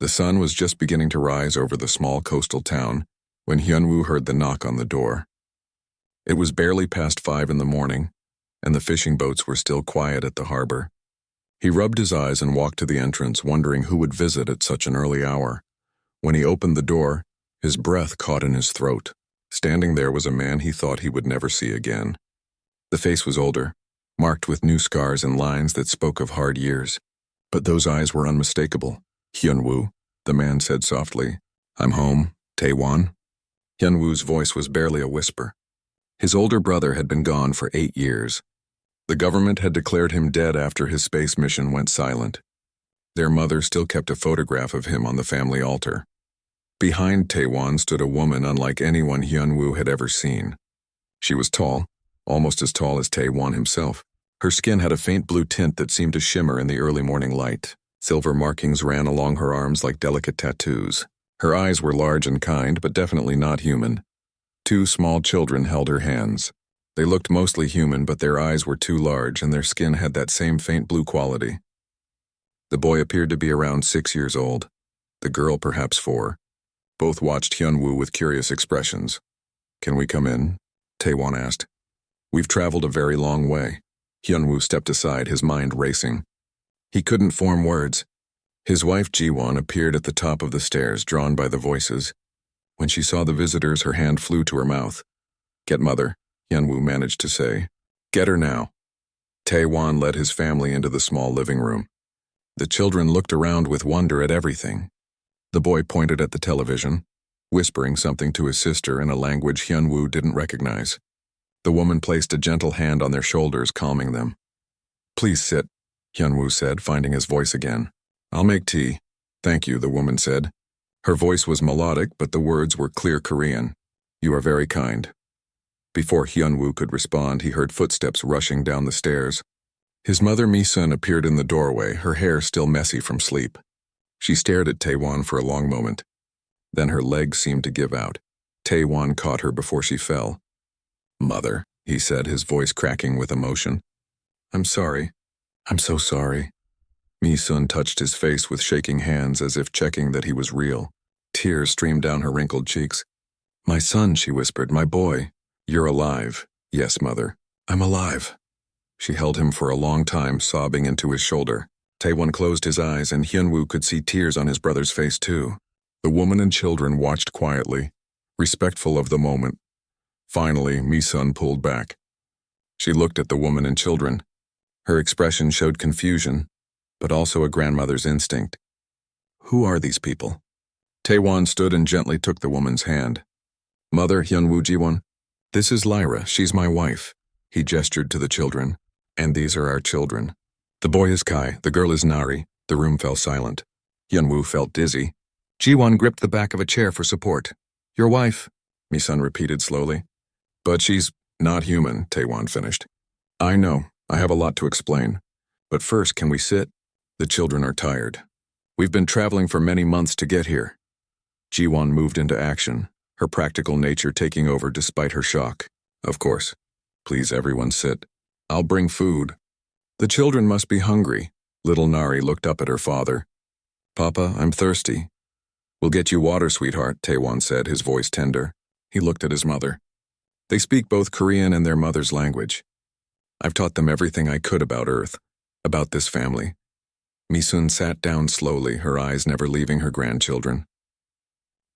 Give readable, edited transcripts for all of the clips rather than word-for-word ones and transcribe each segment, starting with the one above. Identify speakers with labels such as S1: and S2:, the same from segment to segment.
S1: The sun was just beginning to rise over the small coastal town when Hyunwoo heard the knock on the door. It was barely past 5 in the morning, and the fishing boats were still quiet at the harbor. He rubbed his eyes and walked to the entrance, wondering who would visit at such an early hour. When he opened the door, his breath caught in his throat. Standing there was a man he thought he would never see again. The face was older, marked with new scars and lines that spoke of hard years. But those eyes were unmistakable. "Hyunwoo," the man said softly. "I'm home, Taewon." Hyunwoo's voice was barely a whisper. His older brother had been gone for 8 years. The government had declared him dead after his space mission went silent. Their mother still kept a photograph of him on the family altar. Behind Taewon stood a woman unlike anyone Hyunwoo had ever seen. She was tall, almost as tall as Taewon himself. Her skin had a faint blue tint that seemed to shimmer in the early morning light. Silver markings ran along her arms like delicate tattoos. Her eyes were large and kind, but definitely not human. 2 small children held her hands. They looked mostly human, but their eyes were too large and their skin had that same faint blue quality. The boy appeared to be around 6 years old. The girl perhaps 4. Both watched Hyunwoo with curious expressions. "Can we come in?" Taewon asked. "We've traveled a very long way." Hyunwoo stepped aside, his mind racing. He couldn't form words. His wife Jiwon appeared at the top of the stairs, drawn by the voices. When she saw the visitors, her hand flew to her mouth. "Get mother," Hyunwoo managed to say. "Get her now." Taewon led his family into the small living room. The children looked around with wonder at everything. The boy pointed at the television, whispering something to his sister in a language Hyunwoo didn't recognize. The woman placed a gentle hand on their shoulders, calming them. "Please sit," Hyunwoo said, finding his voice again. "I'll make tea." "Thank you," the woman said. Her voice was melodic, but the words were clear Korean. "You are very kind." Before Hyunwoo could respond, he heard footsteps rushing down the stairs. His mother Mi-sun appeared in the doorway, her hair still messy from sleep. She stared at Taewon for a long moment. Then her legs seemed to give out. Taewon caught her before she fell. "Mother," he said, his voice cracking with emotion. "I'm sorry. I'm so sorry." Mi-sun touched his face with shaking hands as if checking that he was real. Tears streamed down her wrinkled cheeks. "My son," she whispered, "my boy. You're alive." "Yes, mother. I'm alive." She held him for a long time, sobbing into his shoulder. Taewon closed his eyes, and Hyunwoo could see tears on his brother's face too. The woman and children watched quietly, respectful of the moment. Finally, Mi-sun pulled back. She looked at the woman and children. Her expression showed confusion, but also a grandmother's instinct. "Who are these people?" Taewon stood and gently took the woman's hand. "Mother, Hyunwoo Jiwon, this is Lyra, she's my wife." He gestured to the children. "And these are our children. The boy is Kai, the girl is Nari." The room fell silent. Hyunwoo felt dizzy. Jiwon gripped the back of a chair for support. "Your wife," Mi-sun repeated slowly. "But she's not human," Taewon finished. "I know, I have a lot to explain. But first, can we sit? The children are tired. We've been traveling for many months to get here." Jiwon moved into action, her practical nature taking over despite her shock. "Of course. Please everyone sit. I'll bring food." "The children must be hungry." Little Nari looked up at her father. "Papa, I'm thirsty." "We'll get you water, sweetheart," Taewon said, his voice tender. He looked at his mother. "They speak both Korean and their mother's language. I've taught them everything I could about Earth, about this family." Mi-sun sat down slowly, her eyes never leaving her grandchildren.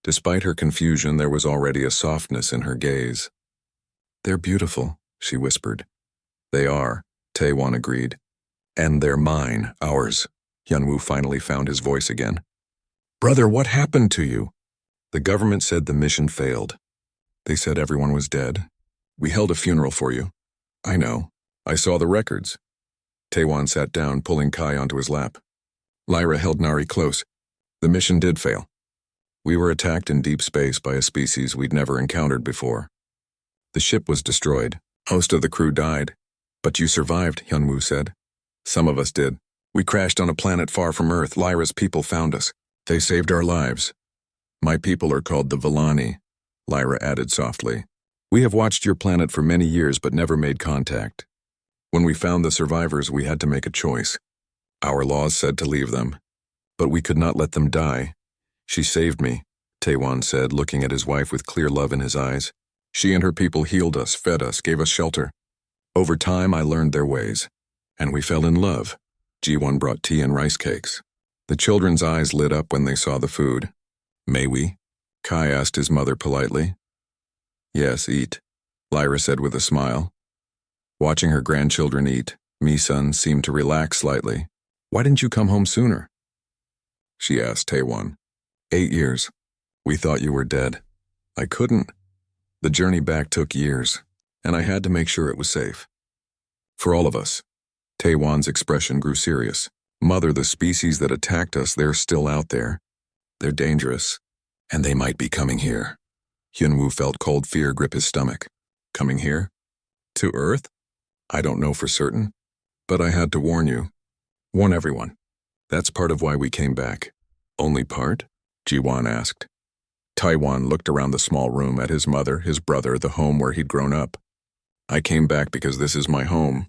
S1: Despite her confusion, there was already a softness in her gaze. "They're beautiful," she whispered. "They are," Taewon agreed. "And they're mine, ours." Hyunwoo finally found his voice again. "Brother, what happened to you?" "The government said the mission failed. They said everyone was dead. We held a funeral for you." "I know. I saw the records." Taewon sat down, pulling Kai onto his lap. Lyra held Nari close. "The mission did fail. We were attacked in deep space by a species we'd never encountered before. The ship was destroyed. Most of the crew died. But you survived," Hyunwoo said. "Some of us did. We crashed on a planet far from Earth. Lyra's people found us. They saved our lives. My people are called the Villani," Lyra added softly. "We have watched your planet for many years but never made contact. When we found the survivors, we had to make a choice. Our laws said to leave them, but we could not let them die. She saved me, Taewon said, looking at his wife with clear love in his eyes. She and her people healed us, fed us, gave us shelter. Over time, I learned their ways, and we fell in love. Ji-won brought tea and rice cakes. The children's eyes lit up when they saw the food. May we? Kai asked his mother politely. Yes, eat, Lyra said with a smile. Watching her grandchildren eat, Mi-sun seemed to relax slightly. Why didn't you come home sooner? She asked Taewon. 8 years. We thought you were dead. I couldn't. The journey back took years, and I had to make sure it was safe. For all of us. Taewon's expression grew serious. Mother, the species that attacked us, they're still out there. They're dangerous, and they might be coming here. Hyunwoo felt cold fear grip his stomach. Coming here? To Earth? I don't know for certain, but I had to warn you. Warn everyone. That's part of why we came back. Only part? Ji-won asked. Taewon looked around the small room at his mother, his brother, the home where he'd grown up. I came back because this is my home.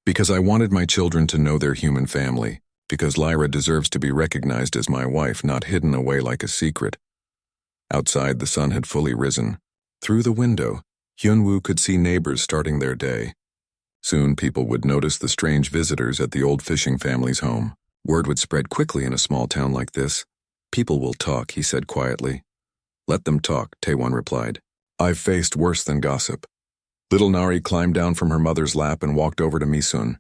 S1: Because I wanted my children to know their human family. Because Lyra deserves to be recognized as my wife, not hidden away like a secret. Outside, the sun had fully risen. Through the window, Hyunwoo could see neighbors starting their day. Soon, people would notice the strange visitors at the old fishing family's home. Word would spread quickly in a small town like this. People will talk, he said quietly. Let them talk, Taewon replied. I've faced worse than gossip. Little Nari climbed down from her mother's lap and walked over to Mi-sun.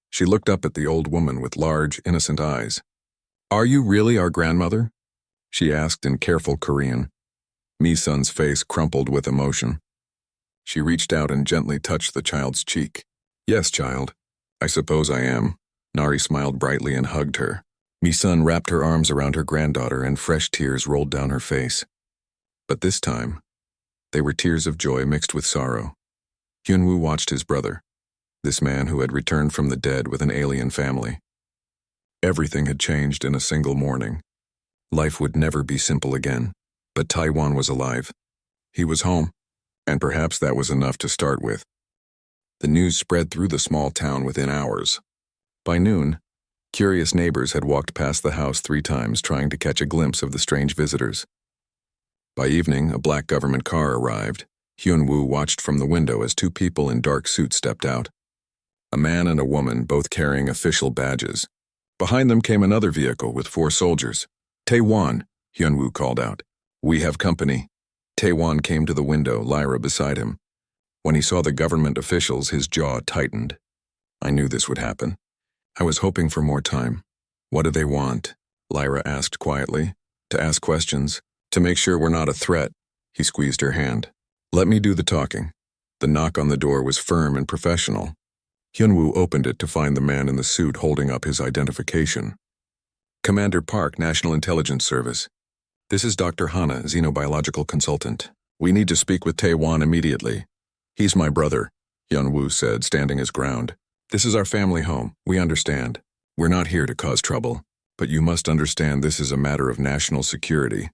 S1: She looked up at the old woman with large, innocent eyes. Are you really our grandmother? She asked in careful Korean. Mi-sun's face crumpled with emotion. She reached out and gently touched the child's cheek. Yes, child. I suppose I am. Nari smiled brightly and hugged her. Mi-sun wrapped her arms around her granddaughter and fresh tears rolled down her face. But this time, they were tears of joy mixed with sorrow. Hyunwoo watched his brother, this man who had returned from the dead with an alien family. Everything had changed in a single morning. Life would never be simple again, but Taewon was alive. He was home, and perhaps that was enough to start with. The news spread through the small town within hours. By noon, curious neighbors had walked past the house 3 times trying to catch a glimpse of the strange visitors. By evening, a black government car arrived. Hyunwoo watched from the window as 2 people in dark suits stepped out. A man and a woman, both carrying official badges. Behind them came another vehicle with 4 soldiers. Taewon, Hyunwoo called out. We have company. Taewon came to the window, Lyra beside him. When he saw the government officials, his jaw tightened. I knew this would happen. I was hoping for more time. What do they want? Lyra asked quietly. To ask questions. To make sure we're not a threat. He squeezed her hand. Let me do the talking. The knock on the door was firm and professional. Hyunwoo opened it to find the man in the suit holding up his identification. Commander Park, National Intelligence Service. This is Dr. Hana, xenobiological consultant. We need to speak with Taewon immediately. He's my brother, Hyunwoo said, standing his ground. This is our family home. We understand. We're not here to cause trouble. But you must understand this is a matter of national security.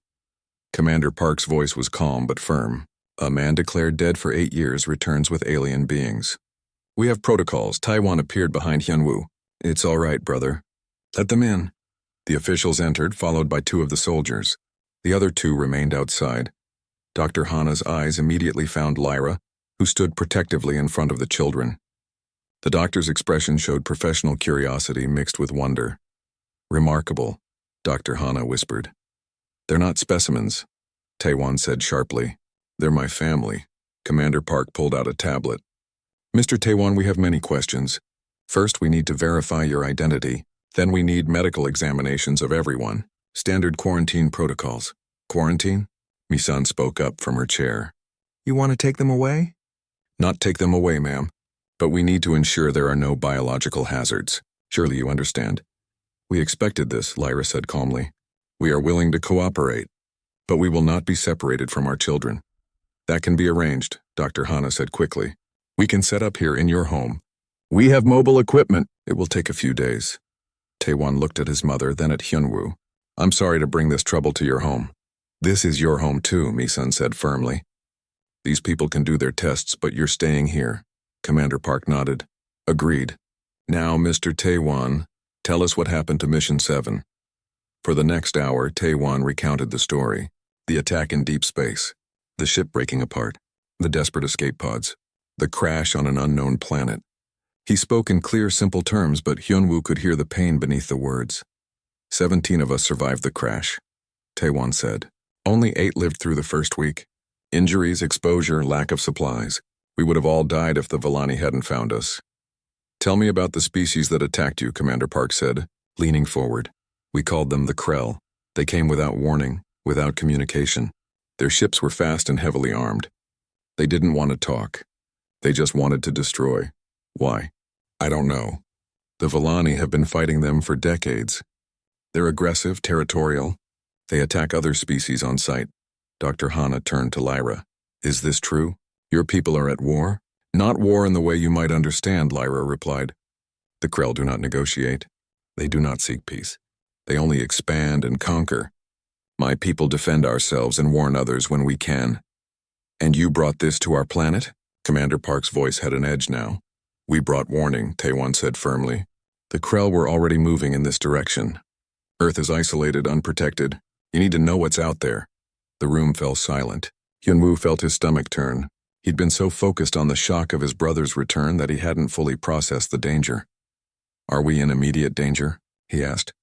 S1: Commander Park's voice was calm but firm. A man declared dead for 8 years returns with alien beings. We have protocols. Taewon appeared behind Hyunwoo. It's all right, brother. Let them in. The officials entered, followed by 2 of the soldiers. The other 2 remained outside. Dr. Hana's eyes immediately found Lyra, who stood protectively in front of the children. The doctor's expression showed professional curiosity mixed with wonder. Remarkable, Dr. Hana whispered. They're not specimens, Taewon said sharply. They're my family. Commander Park pulled out a tablet. Mr. Taewon, we have many questions. First, we need to verify your identity. Then we need medical examinations of everyone. Standard quarantine protocols. Quarantine? Mi-sun spoke up from her chair. You want to take them away? Not take them away, ma'am. But we need to ensure there are no biological hazards. Surely you understand. We expected this, Lyra said calmly. We are willing to cooperate. But we will not be separated from our children. That can be arranged, Dr. Hana said quickly. We can set up here in your home. We have mobile equipment. It will take a few days. Taewon looked at his mother, then at Hyunwoo. I'm sorry to bring this trouble to your home. This is your home too, Mi-sun said firmly. These people can do their tests, but you're staying here. Commander Park nodded. Agreed. Now, Mr. Taewon, tell us what happened to Mission 7. For the next hour, Taewon recounted the story. The attack in deep space, the ship breaking apart, the desperate escape pods, the crash on an unknown planet. He spoke in clear, simple terms, but Hyunwoo could hear the pain beneath the words. 17 of us survived the crash, Taewon said. Only 8 lived through the first week. Injuries, exposure, lack of supplies. We would have all died if the Vellani hadn't found us. Tell me about the species that attacked you, Commander Park said, leaning forward. We called them the Krell. They came without warning, without communication. Their ships were fast and heavily armed. They didn't want to talk. They just wanted to destroy. Why? I don't know. The Vellani have been fighting them for decades. They're aggressive, territorial. They attack other species on sight. Dr. Hana turned to Lyra. Is this true? Your people are at war? Not war in the way you might understand, Lyra replied. The Krell do not negotiate. They do not seek peace. They only expand and conquer. My people defend ourselves and warn others when we can. And you brought this to our planet? Commander Park's voice had an edge now. We brought warning, Taewon said firmly. The Krell were already moving in this direction. Earth is isolated, unprotected. You need to know what's out there. The room fell silent. Hyunwoo felt his stomach turn. He'd been so focused on the shock of his brother's return that he hadn't fully processed the danger. Are we in immediate danger? He asked.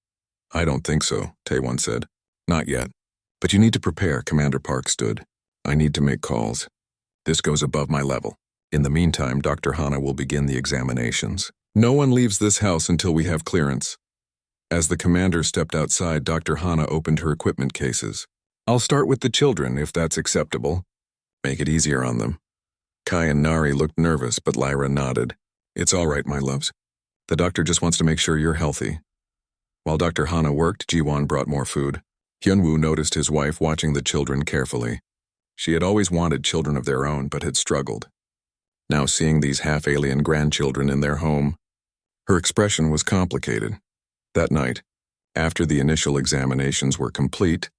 S1: I don't think so, Taewon said. Not yet. But you need to prepare, Commander Park stood. I need to make calls. This goes above my level. In the meantime, Dr. Hana will begin the examinations. No one leaves this house until we have clearance. As the commander stepped outside, Dr. Hana opened her equipment cases. I'll start with the children, if that's acceptable. Make it easier on them. Kai and Nari looked nervous, but Lyra nodded. It's all right, my loves. The doctor just wants to make sure you're healthy. While Dr. Hana worked, Jiwon brought more food. Hyunwoo noticed his wife watching the children carefully. She had always wanted children of their own, but had struggled. Now seeing these half-alien grandchildren in their home, her expression was complicated. That night, after the initial examinations were complete,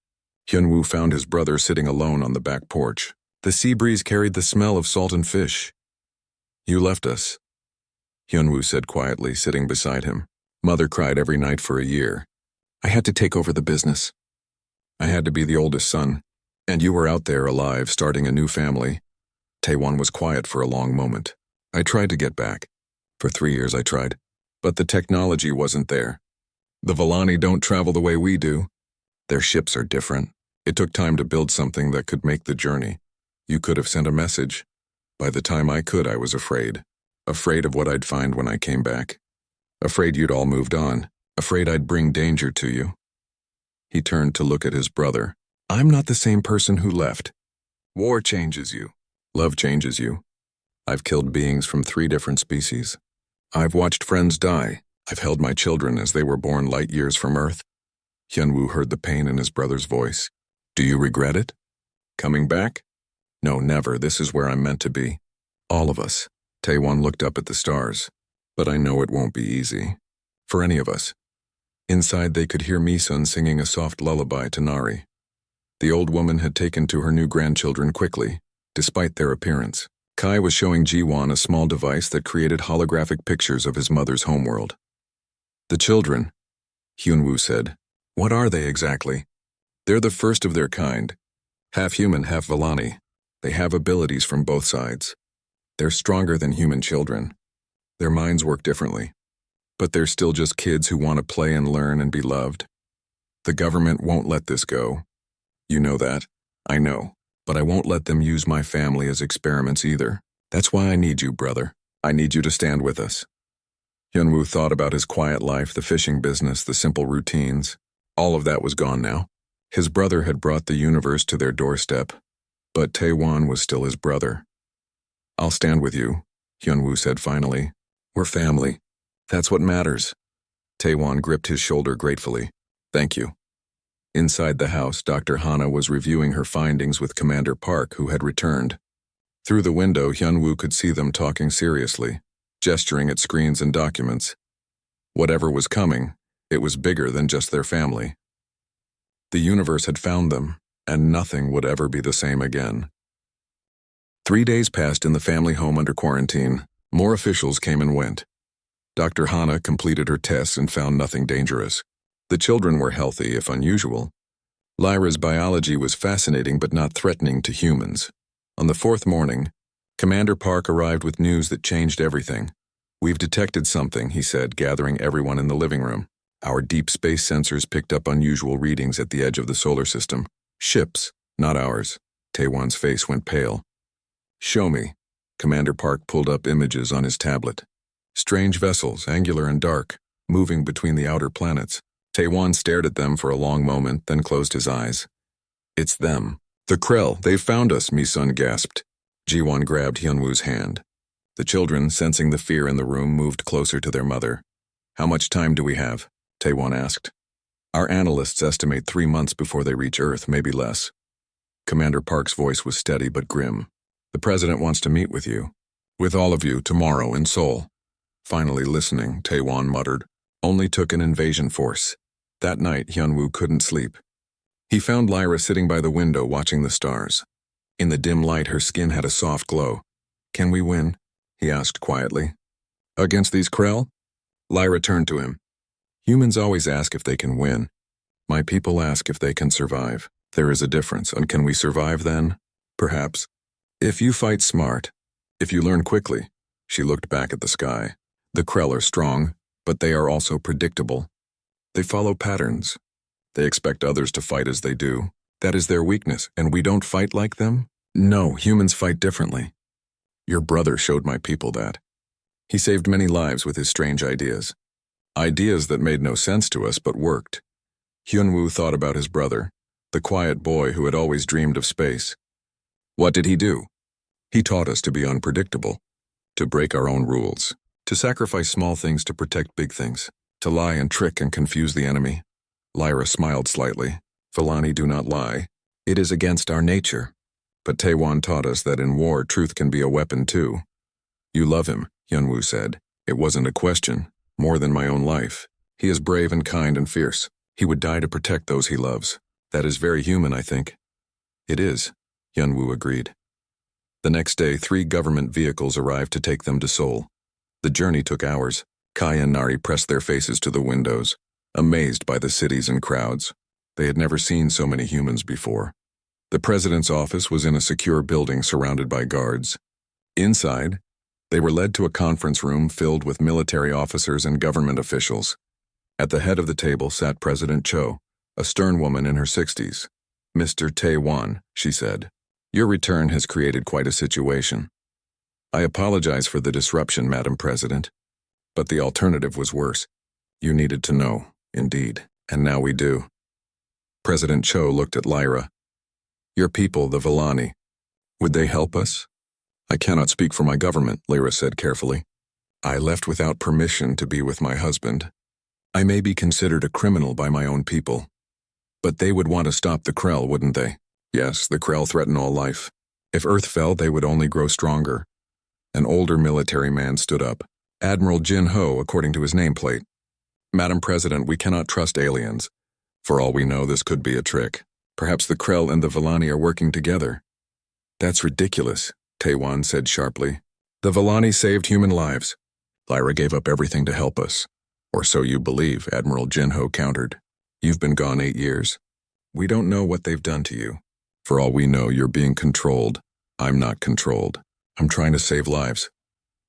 S1: Hyunwoo found his brother sitting alone on the back porch. The sea breeze carried the smell of salt and fish. You left us, Hyunwoo said quietly, sitting beside him. Mother cried every night for a year. I had to take over the business. I had to be the oldest son, and you were out there alive, starting a new family. Taewon was quiet for a long moment. I tried to get back. For 3 years I tried. But the technology wasn't there. The Vellani don't travel the way we do. Their ships are different. It took time to build something that could make the journey. You could have sent a message. By the time I could, I was afraid. Afraid of what I'd find when I came back. Afraid you'd all moved on. Afraid I'd bring danger to you. He turned to look at his brother. I'm not the same person who left. War changes you. Love changes you. I've killed beings from 3 different species. I've watched friends die. I've held my children as they were born light years from Earth. Hyunwoo heard the pain in his brother's voice. Do you regret it? Coming back? No, never. This is where I'm meant to be. All of us. Taewon looked up at the stars. But I know it won't be easy. For any of us. Inside they could hear Misun singing a soft lullaby to Nari. The old woman had taken to her new grandchildren quickly, despite their appearance. Kai was showing Jiwon a small device that created holographic pictures of his mother's homeworld. The children, Hyunwoo said. What are they exactly? They're the first of their kind. Half human, half Vellani. They have abilities from both sides. They're stronger than human children. Their minds work differently. But they're still just kids who want to play and learn and be loved. The government won't let this go. You know that. I know. But I won't let them use my family as experiments either. That's why I need you, brother. I need you to stand with us. Hyunwoo thought about his quiet life, the fishing business, the simple routines. All of that was gone now. His brother had brought the universe to their doorstep, but Taewon was still his brother. I'll stand with you, Hyunwoo said finally. We're family. That's what matters. Taewon gripped his shoulder gratefully. Thank you. Inside the house, Dr. Hana was reviewing her findings with Commander Park, who had returned. Through the window, Hyunwoo could see them talking seriously, gesturing at screens and documents. Whatever was coming, it was bigger than just their family. The universe had found them, and nothing would ever be the same again. 3 days passed in the family home under quarantine. More officials came and went. Dr. Hana completed her tests and found nothing dangerous. The children were healthy, if unusual. Lyra's biology was fascinating but not threatening to humans. On the fourth morning, Commander Park arrived with news that changed everything. "We've detected something," he said, gathering everyone in the living room. "Our deep space sensors picked up unusual readings at the edge of the solar system. Ships, not ours." Taewan's face went pale. "Show me." Commander Park pulled up images on his tablet. Strange vessels, angular and dark, moving between the outer planets. Taewan stared at them for a long moment, then closed his eyes. "It's them. The Krell, they've found us," Mi-sun gasped. Ji-won grabbed Hyunwoo's hand. The children, sensing the fear in the room, moved closer to their mother. "How much time do we have?" Taewan asked. "Our analysts estimate 3 months before they reach Earth, maybe less." Commander Park's voice was steady but grim. "The President wants to meet with you. With all of you, tomorrow in Seoul." Finally listening, Taewan muttered, "Only took an invasion force." That night, Hyunwoo couldn't sleep. He found Lyra sitting by the window watching the stars. In the dim light, her skin had a soft glow. "Can we win?" he asked quietly. "Against these Krell?" Lyra turned to him. "Humans always ask if they can win. My people ask if they can survive. There is a difference, and can we survive then? Perhaps. If you fight smart, if you learn quickly." She looked back at the sky. "The Krell are strong, but they are also predictable. They follow patterns. They expect others to fight as they do. That is their weakness, and we don't fight like them? No, humans fight differently. Your brother showed my people that. He saved many lives with his strange ideas. Ideas that made no sense to us but worked." Hyunwoo thought about his brother, the quiet boy who had always dreamed of space. "What did he do?" "He taught us to be unpredictable, to break our own rules, to sacrifice small things to protect big things, to lie and trick and confuse the enemy." Lyra smiled slightly. "Villani do not lie. It is against our nature. But Taewan taught us that in war, truth can be a weapon too." "You love him," Hyunwoo said. "It wasn't a question. More than my own life. He is brave and kind and fierce. He would die to protect those he loves. That is very human, I think." "It is," Hyunwoo agreed. The next day, 3 government vehicles arrived to take them to Seoul. The journey took hours. Kai and Nari pressed their faces to the windows, amazed by the cities and crowds. They had never seen so many humans before. The president's office was in a secure building surrounded by guards. Inside, they were led to a conference room filled with military officers and government officials. At the head of the table sat President Cho, a stern woman in her 60s. "Mr. Taewan," she said, "your return has created quite a situation. I apologize for the disruption, Madam President. But the alternative was worse. You needed to know, indeed, and now we do." President Cho looked at Lyra. "Your people, the Villani, would they help us?" "I cannot speak for my government," Lyra said carefully. "I left without permission to be with my husband. I may be considered a criminal by my own people. But they would want to stop the Krell, wouldn't they?" "Yes, the Krell threaten all life. If Earth fell, they would only grow stronger." An older military man stood up. Admiral Jin Ho, according to his nameplate. "Madam President, we cannot trust aliens. For all we know, this could be a trick. Perhaps the Krell and the Villani are working together." "That's ridiculous," Taewan said sharply. "The Villani saved human lives. Lyra gave up everything to help us." "Or so you believe," Admiral Jin Ho countered. "You've been gone 8 years. We don't know what they've done to you. For all we know, you're being controlled. I'm not controlled. I'm trying to save lives."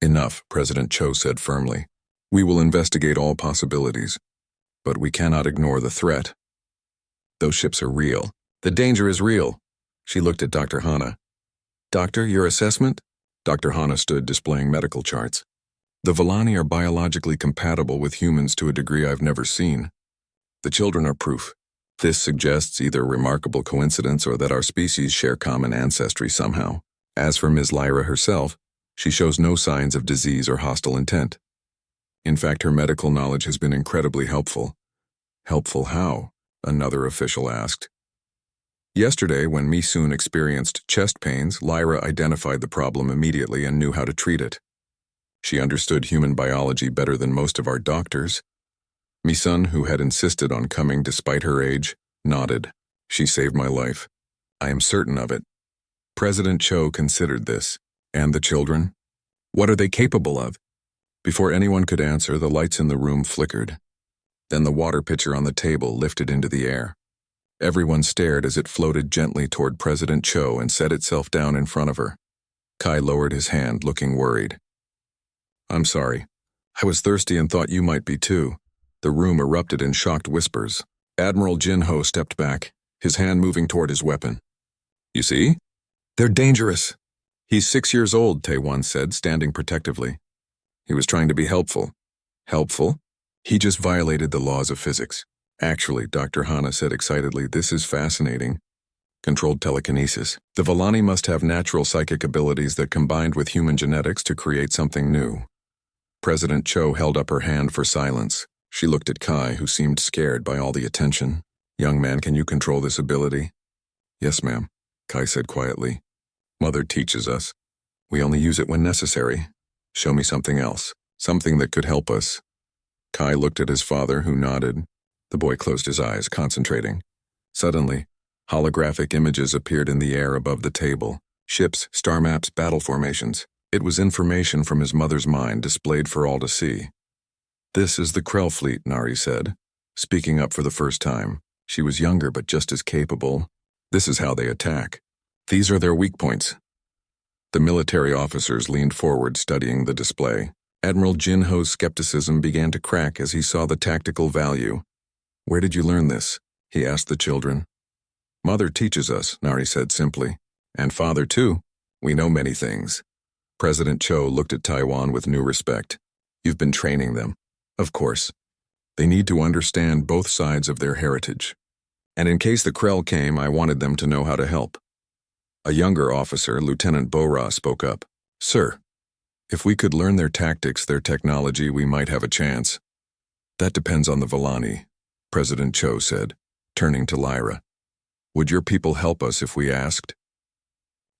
S1: "Enough," President Cho said firmly. "We will investigate all possibilities. But we cannot ignore the threat. Those ships are real. The danger is real." She looked at Dr. Hana. "Doctor, your assessment?" Dr. Hana stood displaying medical charts. "The Villani are biologically compatible with humans to a degree I've never seen. The children are proof. This suggests either a remarkable coincidence or that our species share common ancestry somehow. As for Ms. Lyra herself, she shows no signs of disease or hostile intent. In fact, her medical knowledge has been incredibly helpful." "Helpful how?" another official asked. "Yesterday, when Mi-sun experienced chest pains, Lyra identified the problem immediately and knew how to treat it. She understood human biology better than most of our doctors." Mi-sun, who had insisted on coming despite her age, nodded. "She saved my life. I am certain of it." President Cho considered this. "And the children? What are they capable of?" Before anyone could answer, the lights in the room flickered. Then the water pitcher on the table lifted into the air. Everyone stared as it floated gently toward President Cho and set itself down in front of her. Kai lowered his hand, looking worried. "I'm sorry. I was thirsty and thought you might be too." The room erupted in shocked whispers. Admiral Jinho stepped back, his hand moving toward his weapon. "You see? They're dangerous." "He's 6 years old," Taewon said, standing protectively. "He was trying to be helpful." "Helpful? He just violated the laws of physics." "Actually," Dr. Hana said excitedly, "this is fascinating." Controlled telekinesis. The Vellani must have natural psychic abilities that combined with human genetics to create something new. President Cho held up her hand for silence. She looked at Kai, who seemed scared by all the attention. "Young man, can you control this ability?" "Yes, ma'am," Kai said quietly. "Mother teaches us. We only use it when necessary. Show me something else, something that could help us." Kai looked at his father, who nodded. The boy closed his eyes, concentrating. Suddenly, holographic images appeared in the air above the table. Ships, star maps, battle formations. It was information from his mother's mind displayed for all to see. "This is the Krell fleet," Nari said, speaking up for the first time. She was younger but just as capable. "This is how they attack. These are their weak points." The military officers leaned forward, studying the display. Admiral Jinho's skepticism began to crack as he saw the tactical value. "Where did you learn this?" he asked the children. "Mother teaches us," Nari said simply. "And father too. We know many things." President Cho looked at Taiwan with new respect. "You've been training them." "Of course. They need to understand both sides of their heritage. And in case the Krell came, I wanted them to know how to help." A younger officer, Lieutenant Bora, spoke up. "Sir, if we could learn their tactics, their technology, we might have a chance." "That depends on the Vellani," President Cho said, turning to Lyra. "Would your people help us if we asked?"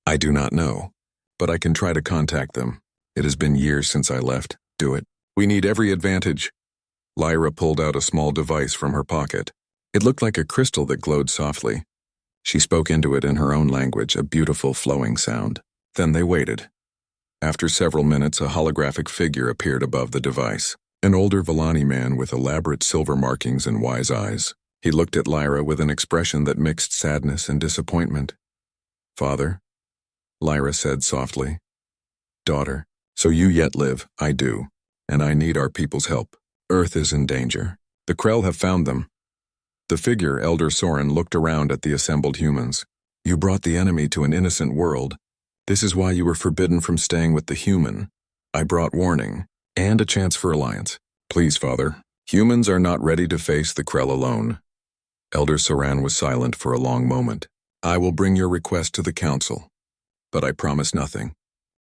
S1: "I do not know, but I can try to contact them. It has been years since I left." "Do it. We need every advantage." Lyra pulled out a small device from her pocket. It looked like a crystal that glowed softly. She spoke into it in her own language, a beautiful flowing sound. Then they waited. After several minutes, a holographic figure appeared above the device. An older Vellani man with elaborate silver markings and wise eyes. He looked at Lyra with an expression that mixed sadness and disappointment. "Father," Lyra said softly. "Daughter, so you yet live. I do. And I need our people's help. Earth is in danger. The Krell have found them." The figure, Elder Soren, looked around at the assembled humans. "You brought the enemy to an innocent world. This is why you were forbidden from staying with the human. I brought warning, and a chance for alliance. Please, Father, humans are not ready to face the Krell alone." Elder Soran was silent for a long moment. "I will bring your request to the council, but I promise nothing.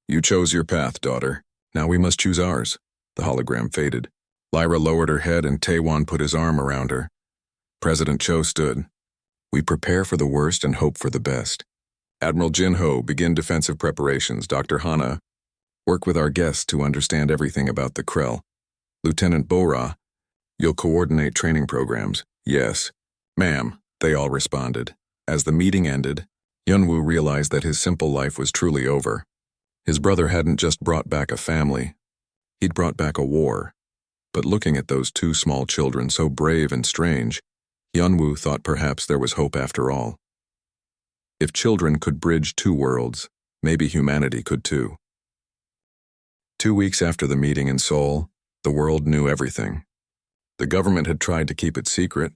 S1: You chose your path, daughter. Now we must choose ours." The hologram faded. Lyra lowered her head and Taewon put his arm around her. President Cho stood. "We prepare for the worst and hope for the best. Admiral Jinho, begin defensive preparations. Dr. Hana, work with our guests to understand everything about the Krell. Lieutenant Bora, you'll coordinate training programs." "Yes, ma'am," they all responded. As the meeting ended, Yunwoo realized that his simple life was truly over. His brother hadn't just brought back a family, he'd brought back a war. But looking at those two small children, so brave and strange, Yunwoo thought perhaps there was hope after all. If children could bridge two worlds, maybe humanity could too. 2 weeks after the meeting in Seoul, the world knew everything. The government had tried to keep it secret,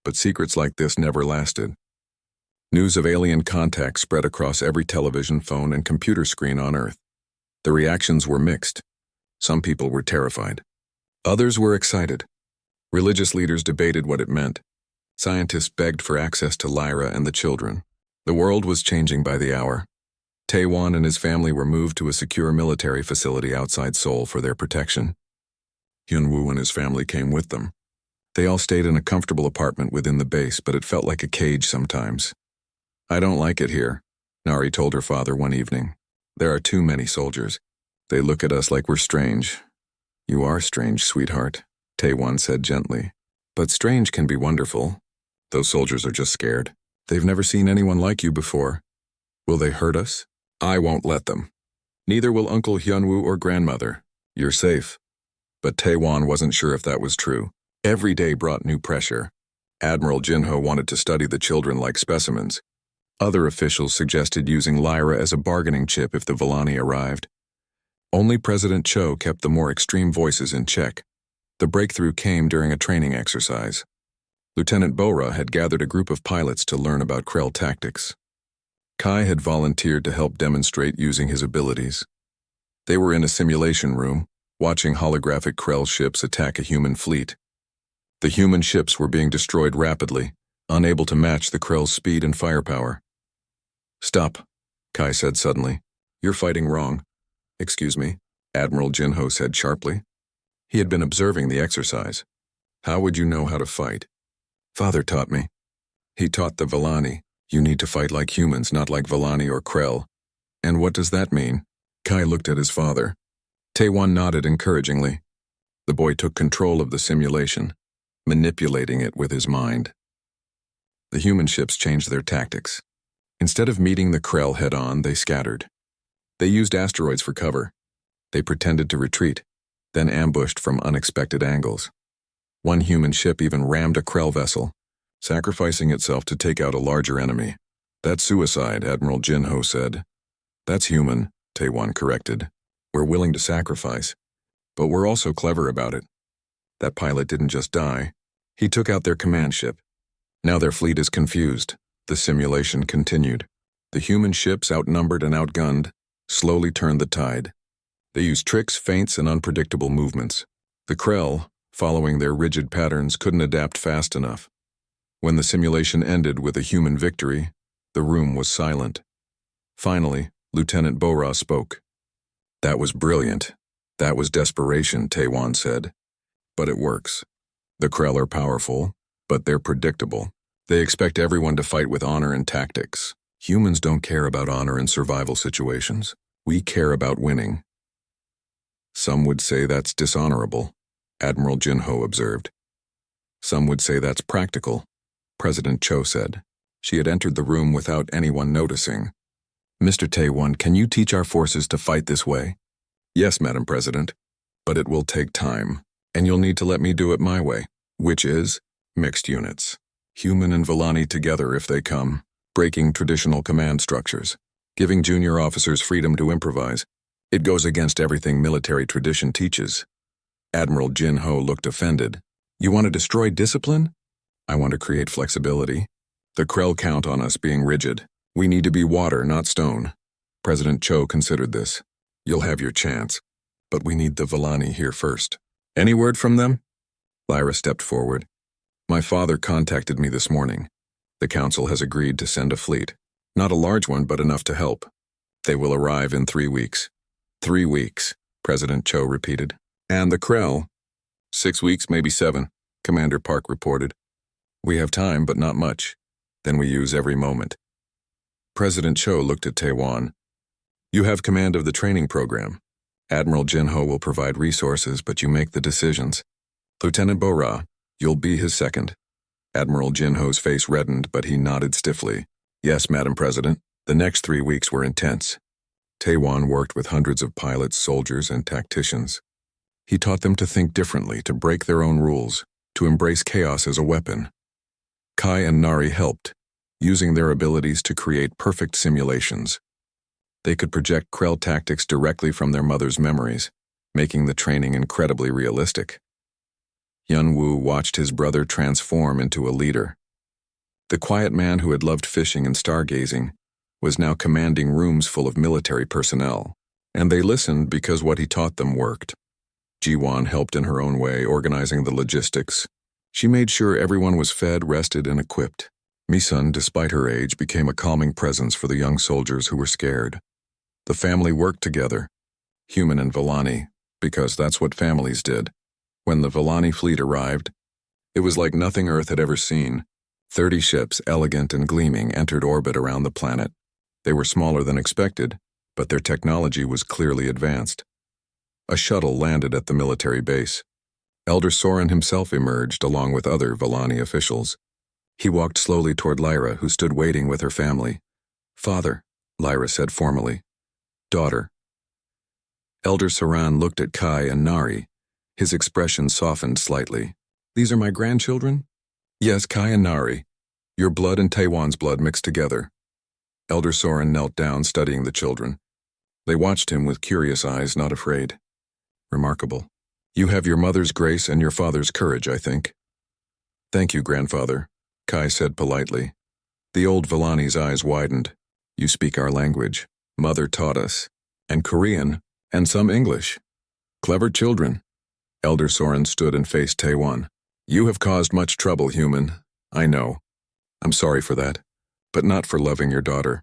S1: but secrets like this never lasted. News of alien contact spread across every television, phone, and computer screen on Earth. The reactions were mixed. Some people were terrified. Others were excited. Religious leaders debated what it meant. Scientists begged for access to Lyra and the children. The world was changing by the hour. Taewon and his family were moved to a secure military facility outside Seoul for their protection. Hyunwoo and his family came with them. They all stayed in a comfortable apartment within the base, but it felt like a cage sometimes. "I don't like it here," Nari told her father one evening. "There are too many soldiers. They look at us like we're strange." "You are strange, sweetheart," Taewon said gently. "But strange can be wonderful. Those soldiers are just scared. They've never seen anyone like you before. Will they hurt us?" "I won't let them. Neither will Uncle Hyunwoo or Grandmother. You're safe." But Taewon wasn't sure if that was true. Every day brought new pressure. Admiral Jinho wanted to study the children like specimens. Other officials suggested using Lyra as a bargaining chip if the Villani arrived. Only President Cho kept the more extreme voices in check. The breakthrough came during a training exercise. Lieutenant Bora had gathered a group of pilots to learn about Krell tactics. Kai had volunteered to help demonstrate using his abilities. They were in a simulation room, watching holographic Krell ships attack a human fleet. The human ships were being destroyed rapidly, unable to match the Krell's speed and firepower. "Stop," Kai said suddenly. "You're fighting wrong." "Excuse me," Admiral Jinho said sharply. He had been observing the exercise. "How would you know how to fight?" "Father taught me." "He taught the Villani. You need to fight like humans, not like Villani or Krell." "And what does that mean?" Kai looked at his father. Taewon nodded encouragingly. The boy took control of the simulation, manipulating it with his mind. The human ships changed their tactics. Instead of meeting the Krell head-on, they scattered. They used asteroids for cover. They pretended to retreat, then ambushed from unexpected angles. One human ship even rammed a Krell vessel, sacrificing itself to take out a larger enemy. "That's suicide," Admiral Jinho said. "That's human," Taewon corrected. "We're willing to sacrifice, but we're also clever about it." That pilot didn't just die. He took out their command ship. Now their fleet is confused. The simulation continued. The human ships, outnumbered and outgunned, slowly turned the tide. They used tricks, feints, and unpredictable movements. The Krell, following their rigid patterns, couldn't adapt fast enough. When the simulation ended with a human victory, the room was silent. Finally, Lieutenant Bora spoke. "That was brilliant. That was desperation," Taewon said. "But it works. The Krell are powerful, but they're predictable. They expect everyone to fight with honor and tactics. Humans don't care about honor in survival situations. We care about winning." "Some would say that's dishonorable," Admiral Jinho observed. "Some would say that's practical," President Cho said. She had entered the room without anyone noticing. "Mr. Taewon, can you teach our forces to fight this way?" "Yes, Madam President, but it will take time, and you'll need to let me do it my way, which is mixed units. Human and Villani together if they come, breaking traditional command structures, giving junior officers freedom to improvise. It goes against everything military tradition teaches." Admiral Jinho looked offended. "You want to destroy discipline?" "I want to create flexibility. The Krell count on us being rigid. We need to be water, not stone." President Cho considered this. "You'll have your chance, but we need the Villani here first." "Any word from them?" Lyra stepped forward. "My father contacted me this morning. The council has agreed to send a fleet. Not a large one, but enough to help. They will arrive in 3 weeks. 3 weeks, President Cho repeated. "And the Krell?" 6 weeks, maybe 7, Commander Park reported. "We have time, but not much. Then we use every moment." President Cho looked at Taewon. "You have command of the training program. Admiral Jinho will provide resources, but you make the decisions. Lieutenant Bora, you'll be his second." Admiral Jinho's face reddened, but he nodded stiffly. "Yes, Madam President." The next 3 weeks were intense. Taewon worked with hundreds of pilots, soldiers, and tacticians. He taught them to think differently, to break their own rules, to embrace chaos as a weapon. Kai and Nari helped, using their abilities to create perfect simulations. They could project Krell tactics directly from their mother's memories, making the training incredibly realistic. Yunwoo watched his brother transform into a leader. The quiet man who had loved fishing and stargazing was now commanding rooms full of military personnel, and they listened because what he taught them worked. Jiwon helped in her own way, organizing the logistics. She made sure everyone was fed, rested, and equipped. Misun, despite her age, became a calming presence for the young soldiers who were scared. The family worked together, human and Villani, because that's what families did. When the Villani fleet arrived, it was like nothing Earth had ever seen. 30 ships, elegant and gleaming, entered orbit around the planet. They were smaller than expected, but their technology was clearly advanced. A shuttle landed at the military base. Elder Soren himself emerged along with other Villani officials. He walked slowly toward Lyra, who stood waiting with her family. "Father," Lyra said formally. "Daughter." Elder Soran looked at Kai and Nari. His expression softened slightly. These are my grandchildren? Yes, Kai and Nari. Your blood and Taiwan's blood mixed together. Elder Soren knelt down, studying the children. They watched him with curious eyes, not afraid. Remarkable. You have your mother's grace and your father's courage, I think. Thank you, grandfather, Kai said politely. The old Villani's eyes widened. You speak our language. Mother taught us. And Korean, and some English. Clever children. Elder Soren stood and faced Taiwan. You have caused much trouble, human. I know. I'm sorry for that, but not for loving your daughter.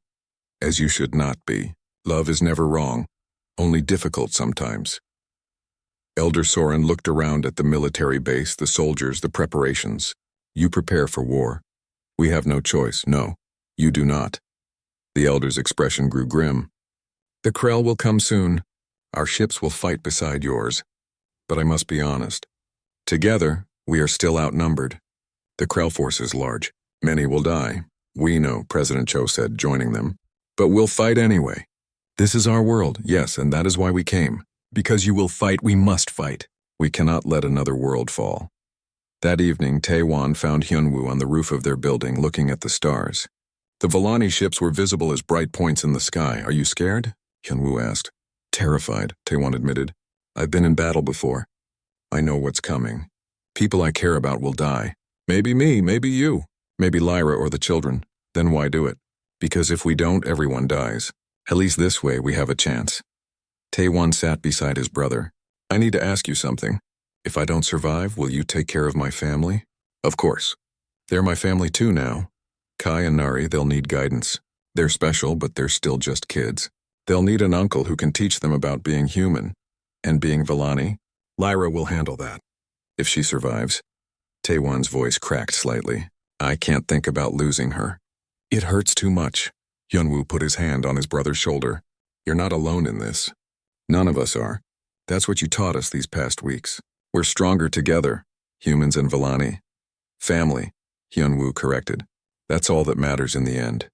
S1: As you should not be. Love is never wrong, only difficult sometimes. Elder Soren looked around at the military base, the soldiers, the preparations. You prepare for war. We have no choice. No, you do not. The elder's expression grew grim. The Krell will come soon. Our ships will fight beside yours. But I must be honest. Together, we are still outnumbered. The Krell force is large. Many will die. We know, President Cho said, joining them. But we'll fight anyway. This is our world, yes, and that is why we came. Because you will fight, we must fight. We cannot let another world fall. That evening, Taiwan found Hyunwoo on the roof of their building looking at the stars. The Villani ships were visible as bright points in the sky. Are you scared? Hyunwoo asked. Terrified, Taiwan admitted. I've been in battle before. I know what's coming. People I care about will die. Maybe me, maybe you, maybe Lyra or the children. Then why do it? Because if we don't, everyone dies. At least this way we have a chance. Taiwan sat beside his brother. I need to ask you something. If I don't survive, will you take care of my family? Of course. They're my family too now. Kai and Nari, they'll need guidance. They're special, but they're still just kids. They'll need an uncle who can teach them about being human. And being Villani. Lyra will handle that. If she survives. Taiwan's voice cracked slightly. I can't think about losing her. It hurts too much. Hyunwoo put his hand on his brother's shoulder. You're not alone in this. None of us are. That's what you taught us these past weeks. We're stronger together, humans and Villani. Family, Hyunwoo corrected. That's all that matters in the end.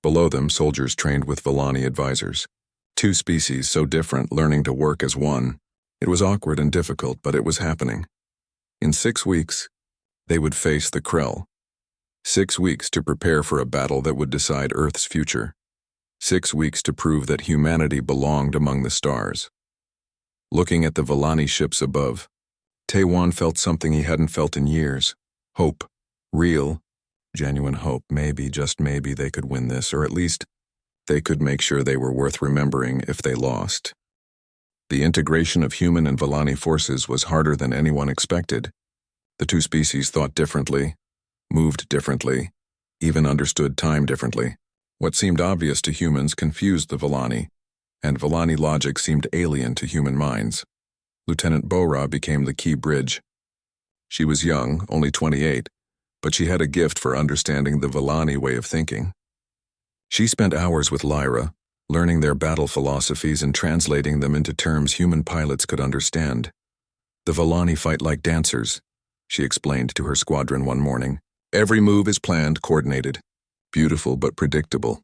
S1: Below them, soldiers trained with Villani advisors. Two species so different learning to work as one. It was awkward and difficult, but it was happening. In 6 weeks, they would face the Krell. 6 weeks to prepare for a battle that would decide Earth's future. 6 weeks to prove that humanity belonged among the stars. Looking at the Villani ships above, Taiwan felt something he hadn't felt in years. Hope. Real, genuine hope. Maybe, just maybe, they could win this, or at least they could make sure they were worth remembering if they lost. The integration of human and Villani forces was harder than anyone expected. The two species thought differently, moved differently, even understood time differently. What seemed obvious to humans confused the Villani, and Villani logic seemed alien to human minds. Lieutenant Bora became the key bridge. She was young, only 28, but she had a gift for understanding the Villani way of thinking. She spent hours with Lyra, learning their battle philosophies and translating them into terms human pilots could understand. The Villani fight like dancers, she explained to her squadron one morning. Every move is planned, coordinated. Beautiful but predictable.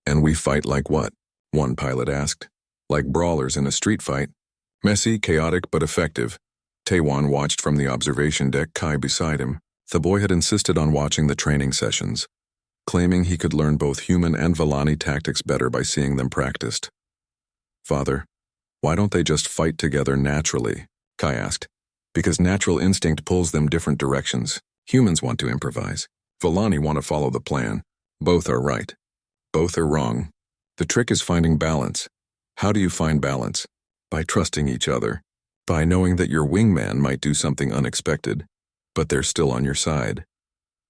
S1: And we fight like what? One pilot asked. Like brawlers in a street fight. Messy, chaotic, but effective. Taiwan watched from the observation deck, Kai beside him. The boy had insisted on watching the training sessions, claiming he could learn both human and Villani tactics better by seeing them practiced. Father, why don't they just fight together naturally? Kai asked. Because natural instinct pulls them different directions. Humans want to improvise. Villani want to follow the plan. Both are right. Both are wrong. The trick is finding balance. How do you find balance? By trusting each other. By knowing that your wingman might do something unexpected, but they're still on your side.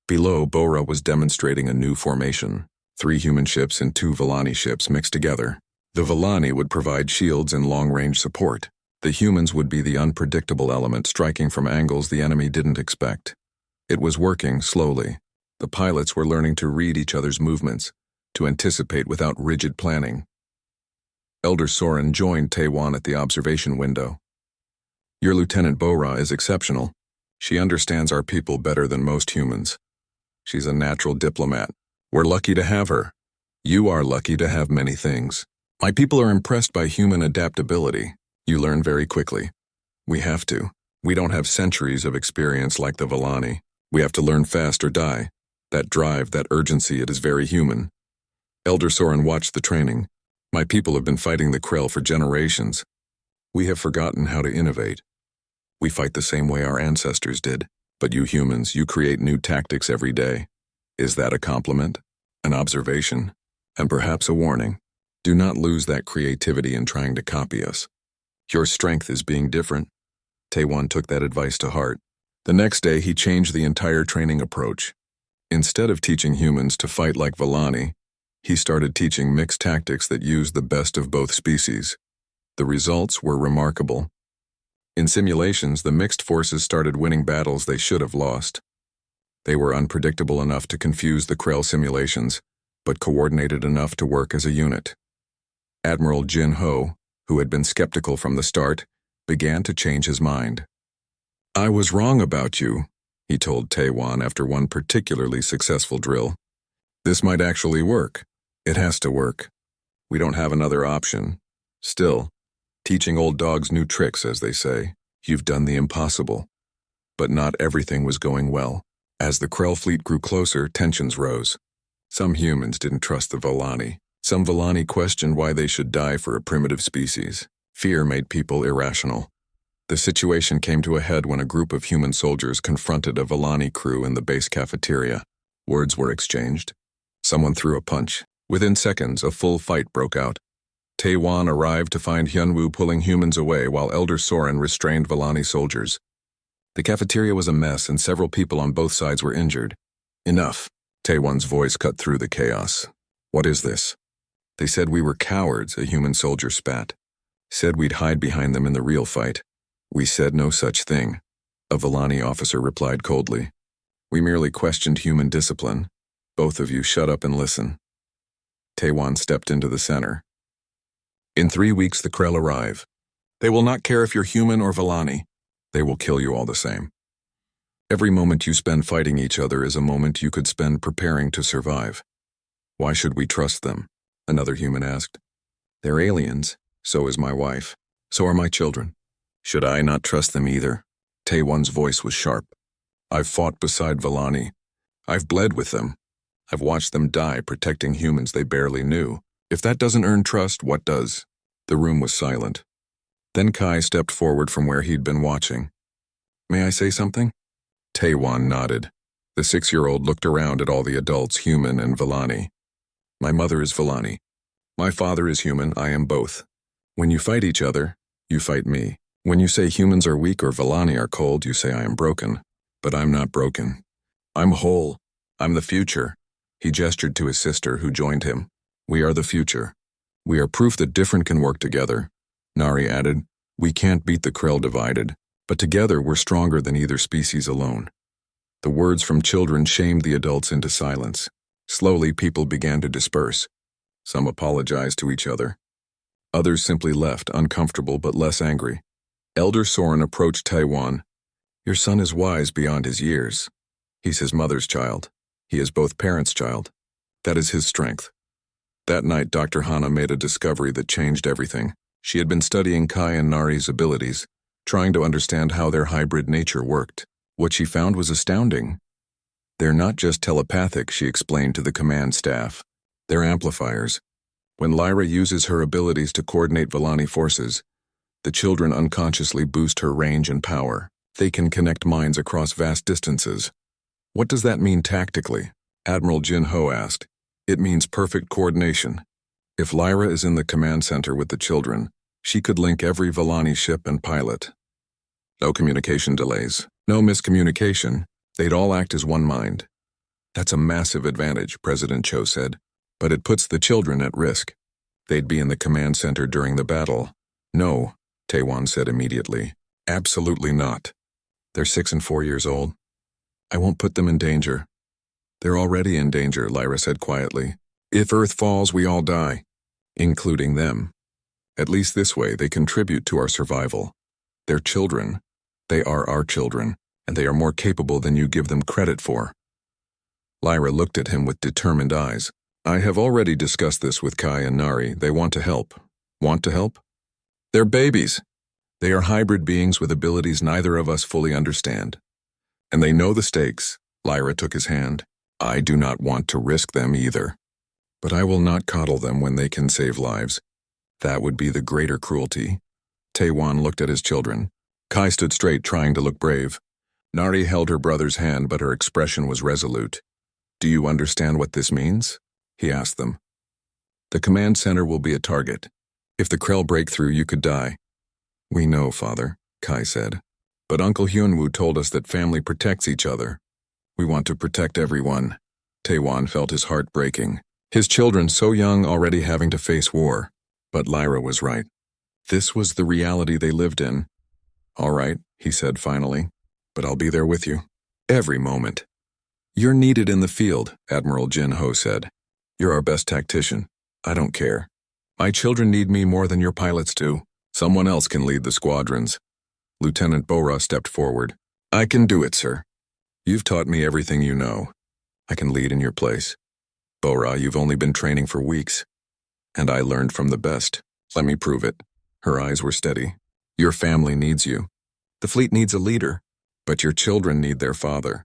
S1: Below, Bora was demonstrating a new formation. 3 human ships and 2 Villani ships mixed together. The Villani would provide shields and long-range support. The humans would be the unpredictable element striking from angles the enemy didn't expect. It was working slowly. The pilots were learning to read each other's movements, to anticipate without rigid planning. Elder Soren joined Taiwan at the observation window. Your Lieutenant Bora is exceptional. She understands our people better than most humans. She's a natural diplomat. We're lucky to have her. You are lucky to have many things. My people are impressed by human adaptability. You learn very quickly. We have to. We don't have centuries of experience like the Vallani. We have to learn fast or die. That drive, that urgency, it is very human. Elder Soren watched the training. My people have been fighting the Krell for generations. We have forgotten how to innovate. We fight the same way our ancestors did. But you humans, you create new tactics every day. Is that a compliment? An observation? And perhaps a warning? Do not lose that creativity in trying to copy us. Your strength is being different. Taewon took that advice to heart. The next day, he changed the entire training approach. Instead of teaching humans to fight like Vallani, he started teaching mixed tactics that used the best of both species. The results were remarkable. In simulations, the mixed forces started winning battles they should have lost. They were unpredictable enough to confuse the Krell simulations, but coordinated enough to work as a unit. Admiral Jin Ho, who had been skeptical from the start, began to change his mind. I was wrong about you, he told Taewon after one particularly successful drill. This might actually work. It has to work. We don't have another option. Still, teaching old dogs new tricks, as they say. You've done the impossible. But not everything was going well. As the Krell fleet grew closer, tensions rose. Some humans didn't trust the Vallani. Some Vallani questioned why they should die for a primitive species. Fear made people irrational. The situation came to a head when a group of human soldiers confronted a Vallani crew in the base cafeteria. Words were exchanged. Someone threw a punch. Within seconds, a full fight broke out. Taewon arrived to find Hyunwoo pulling humans away while Elder Soren restrained Vallani soldiers. The cafeteria was a mess and several people on both sides were injured. Enough. Taewon's voice cut through the chaos. What is this? They said we were cowards, a human soldier spat. Said we'd hide behind them in the real fight. We said no such thing. A Vallani officer replied coldly. We merely questioned human discipline. Both of you shut up and listen. Taewon stepped into the center. In 3 weeks the Krell arrive. They will not care if you're human or Vallani. They will kill you all the same. Every moment you spend fighting each other is a moment you could spend preparing to survive. Why should we trust them? Another human asked. They're aliens. So is my wife. So are my children. Should I not trust them either? Taewon's voice was sharp. I've fought beside Vallani. I've bled with them. I've watched them die protecting humans they barely knew. If that doesn't earn trust, what does? The room was silent. Then Kai stepped forward from where he'd been watching. May I say something? Taewon nodded. The 6-year-old looked around at all the adults, human and Vallani. My mother is Vallani. My father is human, I am both. When you fight each other, you fight me. When you say humans are weak or Vallani are cold, you say I am broken. But I'm not broken. I'm whole. I'm the future. He gestured to his sister, who joined him. We are the future. We are proof that different can work together. Nari added, we can't beat the Krell divided, but together we're stronger than either species alone. The words from children shamed the adults into silence. Slowly, people began to disperse. Some apologized to each other. Others simply left, uncomfortable but less angry. Elder Soren approached Taewon. Your son is wise beyond his years. He's his mother's child. He is both parents' child. That is his strength. That night, Dr. Hana made a discovery that changed everything. She had been studying Kai and Nari's abilities, trying to understand how their hybrid nature worked. What she found was astounding. They're not just telepathic, she explained to the command staff. They're amplifiers. When Lyra uses her abilities to coordinate Vallani forces, the children unconsciously boost her range and power. They can connect minds across vast distances. What does that mean tactically? Admiral Jin Ho asked. It means perfect coordination. If Lyra is in the command center with the children, she could link every Vallani ship and pilot. No communication delays, no miscommunication. They'd all act as one mind. That's a massive advantage, President Cho said. But it puts the children at risk. They'd be in the command center during the battle. No, Taewon said immediately. Absolutely not. They're 6 and 4 years old. I won't put them in danger. They're already in danger, Lyra said quietly. If Earth falls, we all die, including them. At least this way, they contribute to our survival. They're children. They are our children, and they are more capable than you give them credit for. Lyra looked at him with determined eyes. I have already discussed this with Kai and Nari. They want to help. Want to help? They're babies. They are hybrid beings with abilities neither of us fully understand. And they know the stakes. Lyra took his hand. I do not want to risk them either. But I will not coddle them when they can save lives. That would be the greater cruelty. Taewon looked at his children. Kai stood straight, trying to look brave. Nari held her brother's hand, but her expression was resolute. Do you understand what this means? He asked them. The command center will be a target. If the Krell break through, you could die. We know, Father, Kai said. But Uncle Hyunwoo told us that family protects each other. We want to protect everyone. Taewon felt his heart breaking. His children, so young, already having to face war. But Lyra was right. This was the reality they lived in. All right, he said finally, but I'll be there with you. Every moment. You're needed in the field, Admiral Jin Ho said. You're our best tactician. I don't care. My children need me more than your pilots do. Someone else can lead the squadrons. Lieutenant Bora stepped forward. I can do it, sir. You've taught me everything you know. I can lead in your place. Bora, you've only been training for weeks. And I learned from the best. Let me prove it. Her eyes were steady. Your family needs you. The fleet needs a leader, but your children need their father.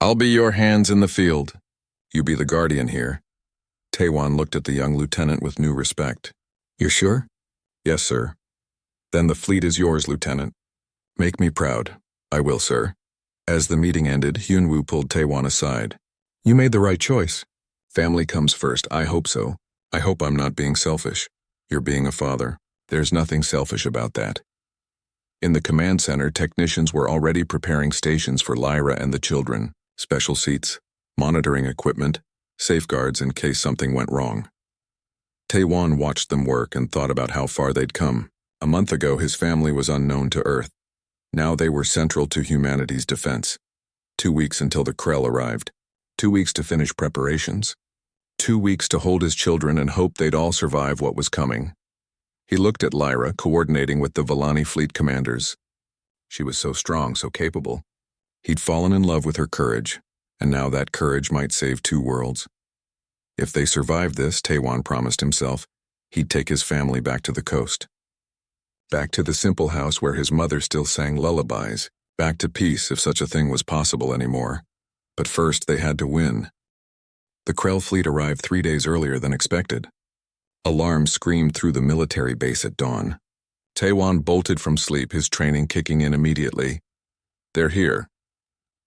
S1: I'll be your hands in the field. You be the guardian here. Taewon looked at the young lieutenant with new respect. You're sure? Yes, sir. Then the fleet is yours, Lieutenant. Make me proud. I will, sir. As the meeting ended, Hyunwoo pulled Taewon aside. You made the right choice. Family comes first, I hope so. I hope I'm not being selfish. You're being a father. There's nothing selfish about that. In the command center, technicians were already preparing stations for Lyra and the children, special seats, monitoring equipment, safeguards in case something went wrong. Taewon watched them work and thought about how far they'd come. A month ago, his family was unknown to Earth. Now they were central to humanity's defense. 2 weeks until the Krell arrived. 2 weeks to finish preparations. 2 weeks to hold his children and hope they'd all survive what was coming. He looked at Lyra, coordinating with the Vellani fleet commanders. She was so strong, so capable. He'd fallen in love with her courage, and now that courage might save 2 worlds. If they survived this, Taewon promised himself, he'd take his family back to the coast. Back to the simple house where his mother still sang lullabies. Back to peace if such a thing was possible anymore. But first they had to win. The Krell fleet arrived 3 days earlier than expected. Alarms screamed through the military base at dawn. Taewon bolted from sleep, his training kicking in immediately. They're here.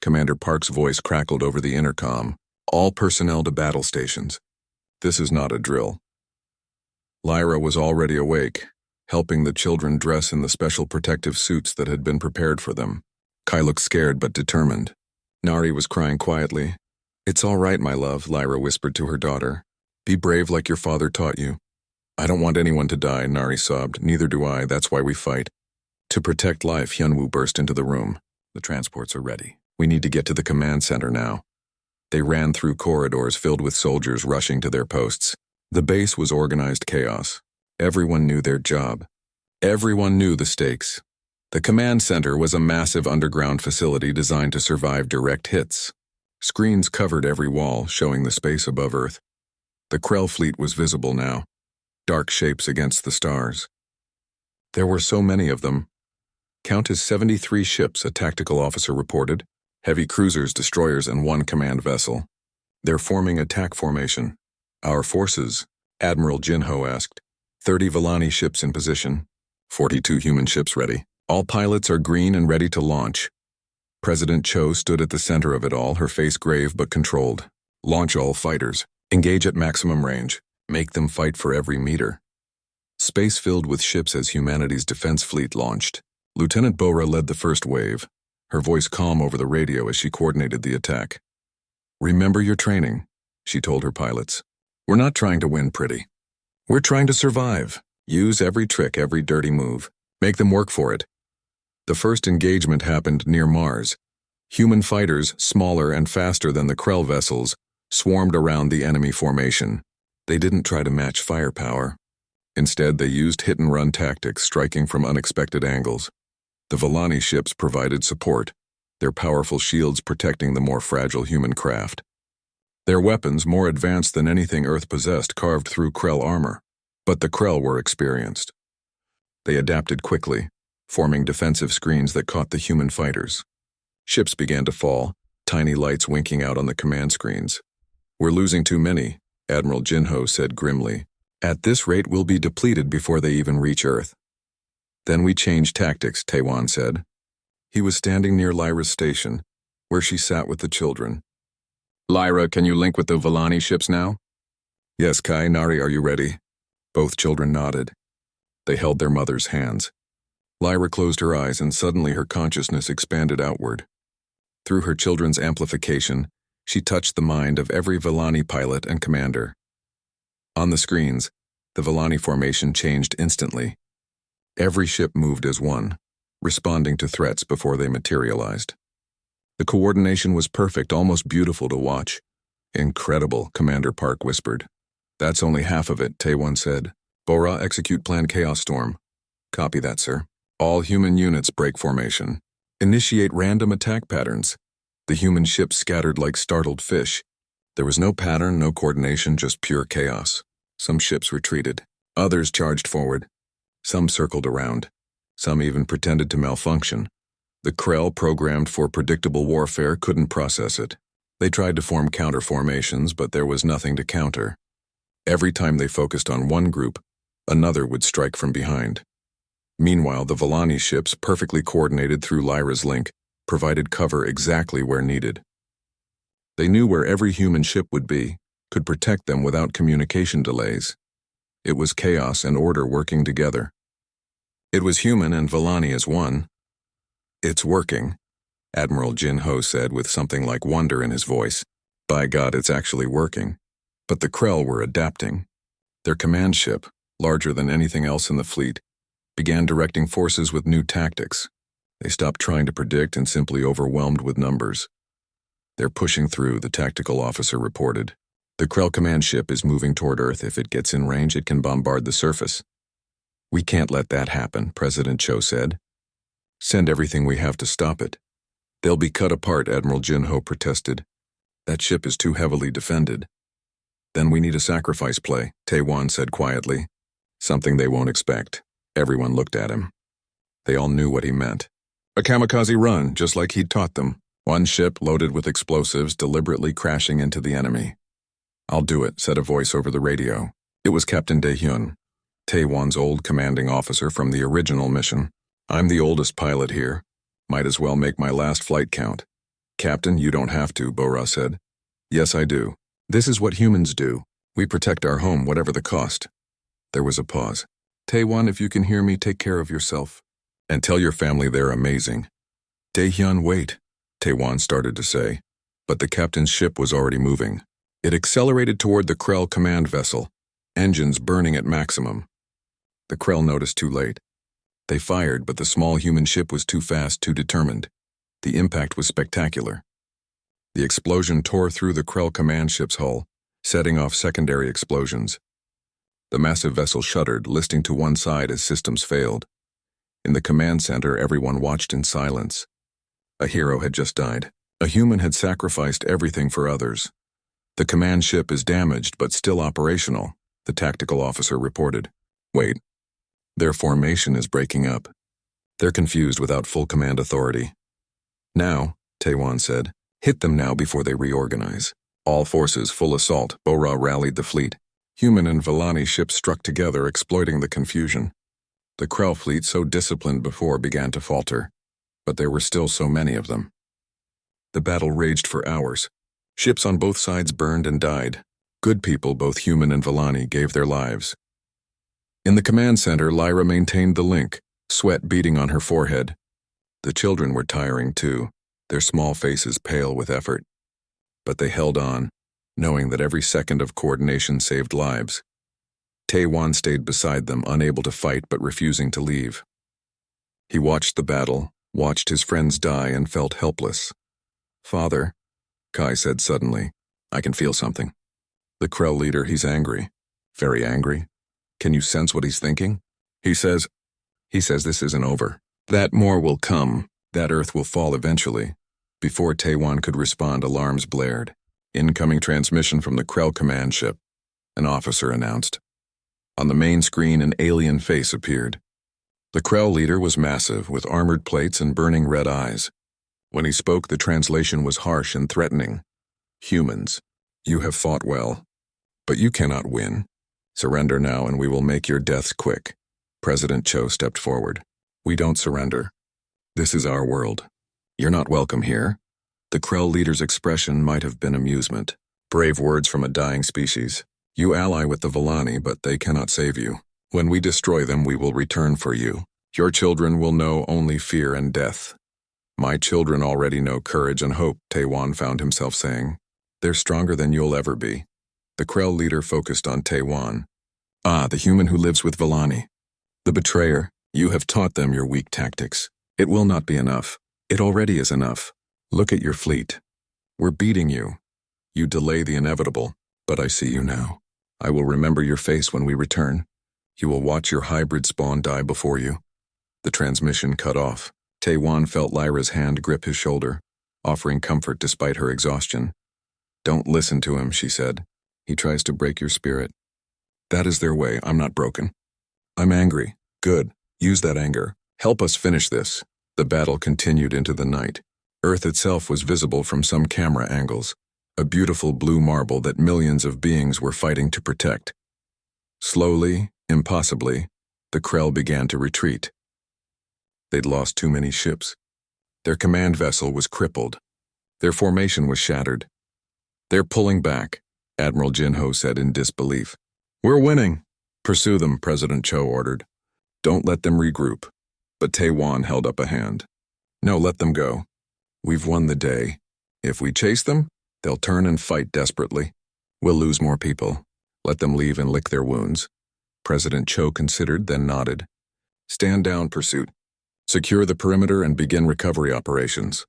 S1: Commander Park's voice crackled over the intercom. All personnel to battle stations. This is not a drill. Lyra was already awake, helping the children dress in the special protective suits that had been prepared for them. Kai looked scared but determined. Nari was crying quietly. It's all right, my love, Lyra whispered to her daughter. Be brave like your father taught you. I don't want anyone to die, Nari sobbed. Neither do I, that's why we fight. To protect life, Hyunwoo burst into the room. The transports are ready. We need to get to the command center now. They ran through corridors filled with soldiers rushing to their posts. The base was organized chaos. Everyone knew their job. Everyone knew the stakes. The command center was a massive underground facility designed to survive direct hits. Screens covered every wall, showing the space above Earth. The Krell fleet was visible now, dark shapes against the stars. There were so many of them. Count as 73 ships, a tactical officer reported, heavy cruisers, destroyers, and 1 command vessel. They're forming attack formation. Our forces, Admiral Jin Ho asked. 30 Vellani ships in position, 42 human ships ready. All pilots are green and ready to launch. President Cho stood at the center of it all, her face grave but controlled. Launch all fighters. Engage at maximum range. Make them fight for every meter. Space filled with ships as humanity's defense fleet launched. Lieutenant Bora led the first wave, her voice calm over the radio as she coordinated the attack. Remember your training, she told her pilots. We're not trying to win pretty. We're trying to survive. Use every trick, every dirty move. Make them work for it. The first engagement happened near Mars. Human fighters, smaller and faster than the Krell vessels, swarmed around the enemy formation. They didn't try to match firepower. Instead, they used hit-and-run tactics, striking from unexpected angles. The Vellani ships provided support, their powerful shields protecting the more fragile human craft. Their weapons, more advanced than anything Earth possessed, carved through Krell armor. But the Krell were experienced. They adapted quickly, forming defensive screens that caught the human fighters. Ships began to fall, tiny lights winking out on the command screens. "We're losing too many," Admiral Jinho said grimly. "At this rate, we'll be depleted before they even reach Earth." "Then we change tactics," Taewon said. He was standing near Lyra's station, where she sat with the children. "Lyra, can you link with the Vellani ships now?" "Yes, Kai. Nari, are you ready?" Both children nodded. They held their mother's hands. Lyra closed her eyes, and suddenly her consciousness expanded outward. Through her children's amplification, she touched the mind of every Vellani pilot and commander. On the screens, the Vellani formation changed instantly. Every ship moved as one, responding to threats before they materialized. The coordination was perfect, almost beautiful to watch. "Incredible," Commander Park whispered. "That's only half of it," Taewon said. "Bora, execute Plan Chaos Storm." "Copy that, sir." "All human units break formation. Initiate random attack patterns." The human ships scattered like startled fish. There was no pattern, no coordination, just pure chaos. Some ships retreated. Others charged forward. Some circled around. Some even pretended to malfunction. The Krell, programmed for predictable warfare, couldn't process it. They tried to form counter formations, but there was nothing to counter. Every time they focused on one group, another would strike from behind. Meanwhile, the Vellani ships, perfectly coordinated through Lyra's link, provided cover exactly where needed. They knew where every human ship would be, could protect them without communication delays. It was chaos and order working together. It was human and Vellani as one. "It's working," Admiral Jinho said with something like wonder in his voice. "By God, it's actually working." But the Krell were adapting. Their command ship, larger than anything else in the fleet, began directing forces with new tactics. They stopped trying to predict and simply overwhelmed with numbers. "They're pushing through," the tactical officer reported. "The Krell command ship is moving toward Earth. If it gets in range, it can bombard the surface." "We can't let that happen," President Cho said. "Send everything we have to stop it." "They'll be cut apart," Admiral Jinho protested. "That ship is too heavily defended." "Then we need a sacrifice play," Taewon said quietly. "Something they won't expect." Everyone looked at him. They all knew what he meant. A kamikaze run, just like he'd taught them. One ship loaded with explosives deliberately crashing into the enemy. "I'll do it," said a voice over the radio. It was Captain Dae-hyun, Taewon's old commanding officer from the original mission. "I'm the oldest pilot here. Might as well make my last flight count." "Captain, you don't have to," Bora said. "Yes, I do. This is what humans do. We protect our home, whatever the cost." There was a pause. "Taewon, if you can hear me, take care of yourself. And tell your family they're amazing." "Dae-hyun, wait," Taewon started to say, but the captain's ship was already moving. It accelerated toward the Krell command vessel, engines burning at maximum. The Krell noticed too late. They fired, but the small human ship was too fast, too determined. The impact was spectacular. The explosion tore through the Krell command ship's hull, setting off secondary explosions. The massive vessel shuddered, listing to one side as systems failed. In the command center, everyone watched in silence. A hero had just died. A human had sacrificed everything for others. "The command ship is damaged but still operational," the tactical officer reported. "Wait. Their formation is breaking up. They're confused without full command authority." "Now," Taewon said, "hit them now before they reorganize." All forces, full assault, Bora rallied the fleet. Human and Vellani ships struck together, exploiting the confusion. The Krell fleet, so disciplined before, began to falter, but there were still so many of them. The battle raged for hours. Ships on both sides burned and died. Good people, both human and Vellani, gave their lives. In the command center, Lyra maintained the link, sweat beading on her forehead. The children were tiring too, their small faces pale with effort. But they held on, knowing that every second of coordination saved lives. Taewon stayed beside them, unable to fight but refusing to leave. He watched the battle, watched his friends die, and felt helpless. "Father," Kai said suddenly, "I can feel something." "The Krell leader, he's angry." "Very angry? Can you sense what he's thinking?" He says this isn't over. That more will come. That Earth will fall eventually." Before Taewon could respond, alarms blared. "Incoming transmission from the Krell command ship," an officer announced. On the main screen, an alien face appeared. The Krell leader was massive, with armored plates and burning red eyes. When he spoke, the translation was harsh and threatening. Humans, you have fought well, but you cannot win. Surrender now and we will make your deaths quick. President Cho stepped forward. We don't surrender. This is our world. You're not welcome here. The Krell leader's expression might have been amusement. Brave words from a dying species. You ally with the Villani, but they cannot save you. When we destroy them, we will return for you. Your children will know only fear and death. My children already know courage and hope, Taewon found himself saying. They're stronger than you'll ever be. The Krell leader focused on Taewon. Ah, the human who lives with Villani. The betrayer, you have taught them your weak tactics. It will not be enough. It already is enough. Look at your fleet. We're beating you. You delay the inevitable, but I see you now. I will remember your face when we return. You will watch your hybrid spawn die before you. The transmission cut off. Taewon felt Lyra's hand grip his shoulder, offering comfort despite her exhaustion. Don't listen to him, she said. He tries to break your spirit. That is their way. I'm not broken. I'm angry. Good. Use that anger. Help us finish this. The battle continued into the night. Earth itself was visible from some camera angles, a beautiful blue marble that millions of beings were fighting to protect. Slowly, impossibly, the Krell began to retreat. They'd lost too many ships. Their command vessel was crippled. Their formation was shattered. They're pulling back, Admiral Jinho said in disbelief. We're winning. Pursue them, President Cho ordered. Don't let them regroup. But Taewon held up a hand. No, let them go. We've won the day. If we chase them, they'll turn and fight desperately. We'll lose more people. Let them leave and lick their wounds. President Cho considered, then nodded. Stand down, Pursuit. Secure the perimeter and begin recovery operations.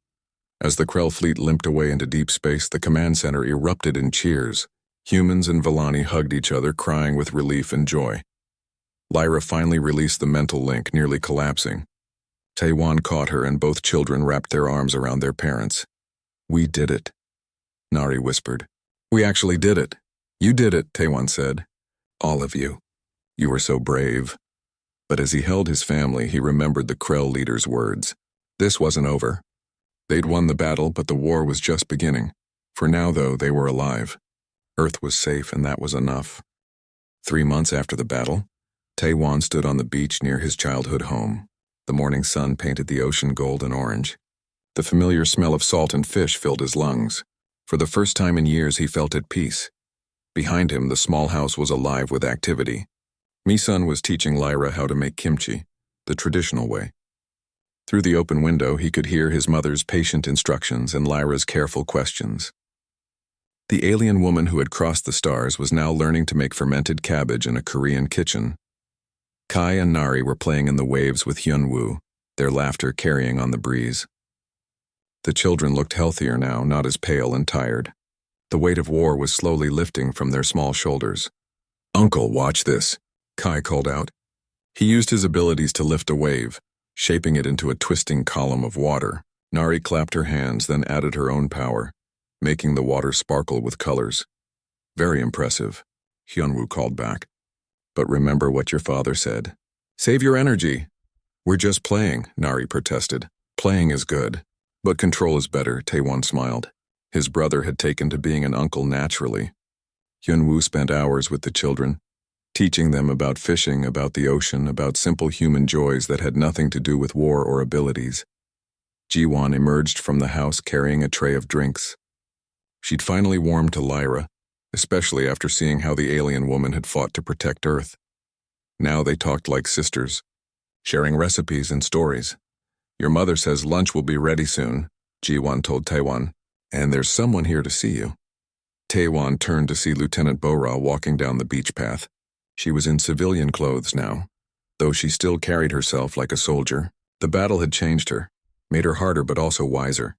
S1: As the Krell fleet limped away into deep space, the command center erupted in cheers. Humans and Villani hugged each other, crying with relief and joy. Lyra finally released the mental link, nearly collapsing. Taewon caught her and both children wrapped their arms around their parents. We did it, Nari whispered. We actually did it. You did it, Taewon said. All of you. You were so brave. But as he held his family, he remembered the Krell leader's words. This wasn't over. They'd won the battle, but the war was just beginning. For now, though, they were alive. Earth was safe, and that was enough. 3 months after the battle, Taewon stood on the beach near his childhood home. The morning sun painted the ocean gold and orange. The familiar smell of salt and fish filled his lungs. For the first time in years, he felt at peace. Behind him, the small house was alive with activity. Mi-sun was teaching Lyra how to make kimchi, the traditional way. Through the open window, he could hear his mother's patient instructions and Lyra's careful questions. The alien woman who had crossed the stars was now learning to make fermented cabbage in a Korean kitchen. Kai and Nari were playing in the waves with Hyunwoo, their laughter carrying on the breeze. The children looked healthier now, not as pale and tired. The weight of war was slowly lifting from their small shoulders. Uncle, watch this, Kai called out. He used his abilities to lift a wave, shaping it into a twisting column of water. Nari clapped her hands, then added her own power, making the water sparkle with colors. Very impressive, Hyunwoo called back. But remember what your father said. Save your energy. We're just playing, Nari protested. Playing is good, but control is better, Taewon smiled. His brother had taken to being an uncle naturally. Hyunwoo spent hours with the children, teaching them about fishing, about the ocean, about simple human joys that had nothing to do with war or abilities. Jiwon emerged from the house carrying a tray of drinks. She'd finally warmed to Lyra, especially after seeing how the alien woman had fought to protect Earth. Now they talked like sisters, sharing recipes and stories. Your mother says lunch will be ready soon, Jiwon told Taewon, and there's someone here to see you. Taewon turned to see Lieutenant Bora walking down the beach path. She was in civilian clothes now, though she still carried herself like a soldier. The battle had changed her, made her harder but also wiser.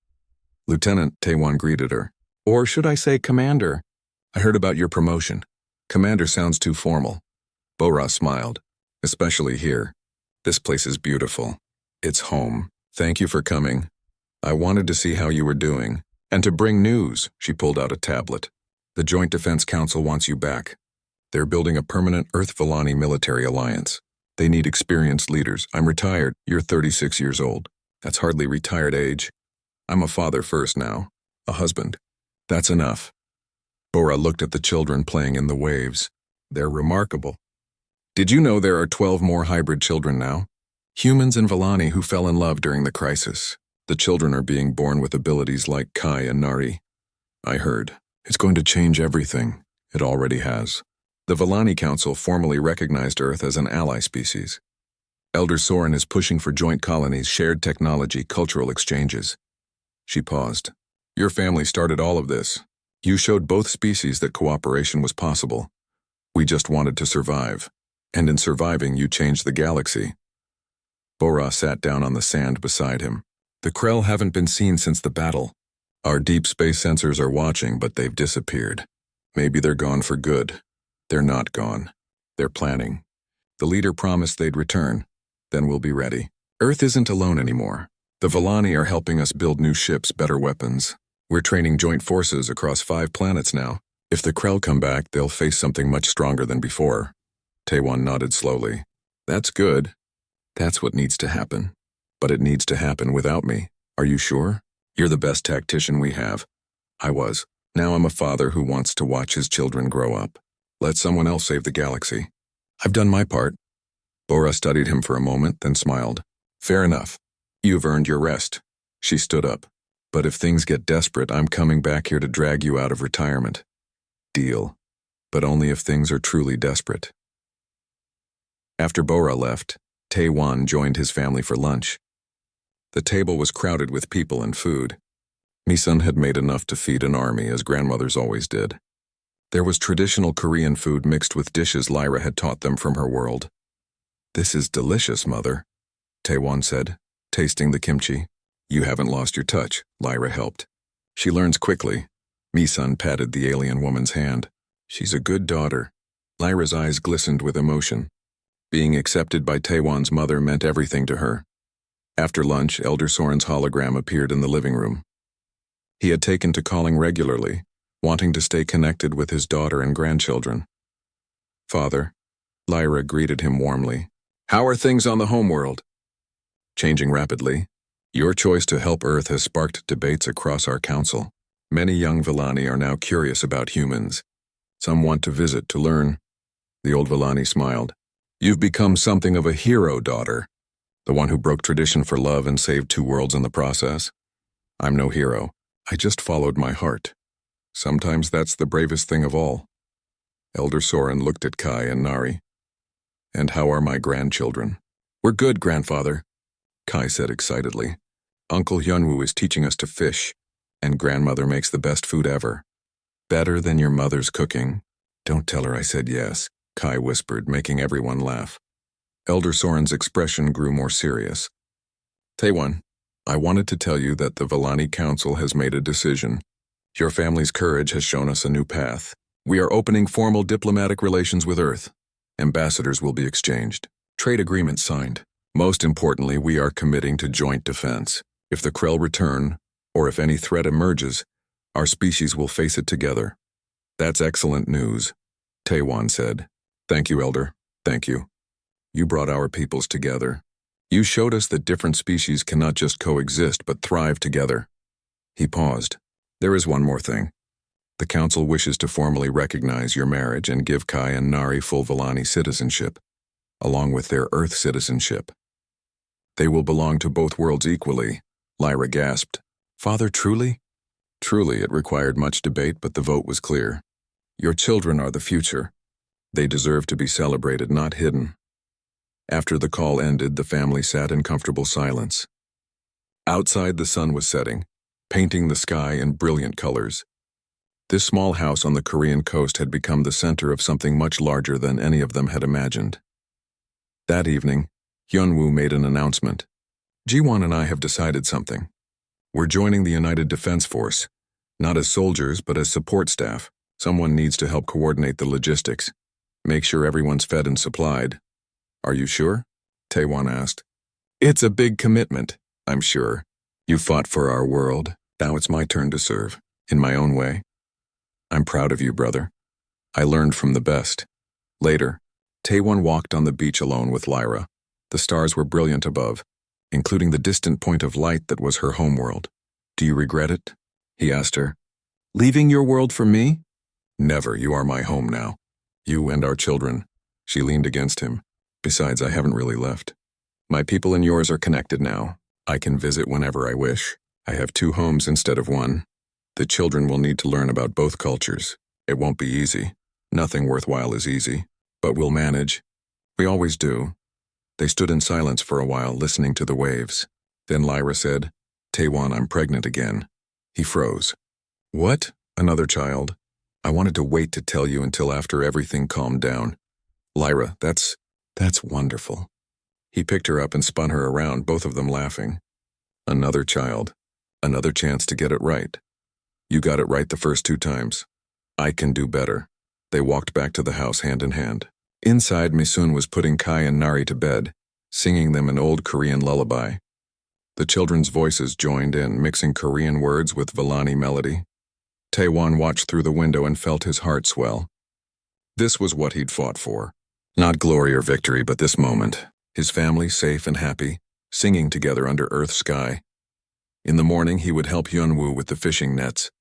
S1: Lieutenant, Taewon greeted her. Or should I say Commander? I heard about your promotion. Commander sounds too formal. Bora smiled. Especially here. This place is beautiful. It's home. Thank you for coming. I wanted to see how you were doing. And to bring news, she pulled out a tablet. The Joint Defense Council wants you back. They're building a permanent Earth-Villani military alliance. They need experienced leaders. I'm retired. You're 36 years old. That's hardly retired age. I'm a father first now. A husband. That's enough. Bora looked at the children playing in the waves. They're remarkable. Did you know there are 12 more hybrid children now? Humans and Villani who fell in love during the crisis. The children are being born with abilities like Kai and Nari. I heard. It's going to change everything. It already has. The Villani Council formally recognized Earth as an ally species. Elder Soren is pushing for joint colonies, shared technology, cultural exchanges. She paused. Your family started all of this. You showed both species that cooperation was possible. We just wanted to survive. And in surviving, you changed the galaxy. Bora sat down on the sand beside him. The Krell haven't been seen since the battle. Our deep space sensors are watching, but they've disappeared. Maybe they're gone for good. They're not gone. They're planning. The leader promised they'd return. Then we'll be ready. Earth isn't alone anymore. The Villani are helping us build new ships, better weapons. We're training joint forces across 5 planets now. If the Krell come back, they'll face something much stronger than before. Taewon nodded slowly. That's good. That's what needs to happen. But it needs to happen without me. Are you sure? You're the best tactician we have. I was. Now I'm a father who wants to watch his children grow up. Let someone else save the galaxy. I've done my part. Bora studied him for a moment, then smiled. Fair enough. You've earned your rest. She stood up. But if things get desperate, I'm coming back here to drag you out of retirement. Deal. But only if things are truly desperate. After Bora left, Taewon joined his family for lunch. The table was crowded with people and food. Misun had made enough to feed an army, as grandmothers always did. There was traditional Korean food mixed with dishes Lyra had taught them from her world. This is delicious, Mother, Taewon said, tasting the kimchi. You haven't lost your touch, Lyra helped. She learns quickly. Misun patted the alien woman's hand. She's a good daughter. Lyra's eyes glistened with emotion. Being accepted by Taewon's mother meant everything to her. After lunch, Elder Soren's hologram appeared in the living room. He had taken to calling regularly, wanting to stay connected with his daughter and grandchildren. Father, Lyra greeted him warmly. How are things on the homeworld? Changing rapidly. Your choice to help Earth has sparked debates across our council. Many young Villani are now curious about humans. Some want to visit to learn. The old Villani smiled. You've become something of a hero, daughter. The one who broke tradition for love and saved 2 worlds in the process. I'm no hero. I just followed my heart. Sometimes that's the bravest thing of all. Elder Soren looked at Kai and Nari. And how are my grandchildren? We're good, grandfather, Kai said excitedly. Uncle Hyunwoo is teaching us to fish, and grandmother makes the best food ever. Better than your mother's cooking. Don't tell her I said yes, Kai whispered, making everyone laugh. Elder Soren's expression grew more serious. Taewon, I wanted to tell you that the Villani Council has made a decision. Your family's courage has shown us a new path. We are opening formal diplomatic relations with Earth. Ambassadors will be exchanged. Trade agreements signed. Most importantly, we are committing to joint defense. If the Krell return, or if any threat emerges, our species will face it together. That's excellent news, Taewon said. Thank you, Elder. Thank you. You brought our peoples together. You showed us that different species cannot just coexist but thrive together. He paused. There is one more thing. The Council wishes to formally recognize your marriage and give Kai and Nari full Villani citizenship, along with their Earth citizenship. They will belong to both worlds equally, Lyra gasped. Father, truly? Truly, it required much debate, but the vote was clear. Your children are the future. They deserve to be celebrated, not hidden. After the call ended, the family sat in comfortable silence. Outside, the sun was setting, painting the sky in brilliant colors. This small house on the Korean coast had become the center of something much larger than any of them had imagined. That evening, Hyunwoo made an announcement. Jiwon and I have decided something. We're joining the United Defense Force, not as soldiers but as support staff. Someone needs to help coordinate the logistics, make sure everyone's fed and supplied. Are you sure? Taewon asked. It's a big commitment, I'm sure. You fought for our world. Now it's my turn to serve, in my own way. I'm proud of you, brother. I learned from the best. Later, Taewon walked on the beach alone with Lyra. The stars were brilliant above, including the distant point of light that was her homeworld. "Do you regret it?" he asked her. "Leaving your world for me?" "Never, you are my home now. You and our children." She leaned against him. "Besides, I haven't really left. My people and yours are connected now. I can visit whenever I wish. I have 2 homes instead of 1. The children will need to learn about both cultures. It won't be easy. Nothing worthwhile is easy. But we'll manage. We always do." They stood in silence for a while, listening to the waves. Then Lyra said, "Taewon, I'm pregnant again." He froze. "What? Another child? I wanted to wait to tell you until after everything calmed down." "Lyra, that's wonderful." He picked her up and spun her around, both of them laughing. "Another child. Another chance to get it right. You got it right the first 2 times. I can do better." They walked back to the house hand in hand. Inside, Misun was putting Kai and Nari to bed, singing them an old Korean lullaby. The children's voices joined in, mixing Korean words with Villani melody. Taewon watched through the window and felt his heart swell. This was what he'd fought for. Not glory or victory, but this moment. His family safe and happy, singing together under Earth's sky. In the morning, he would help Hyunwoo with the fishing nets.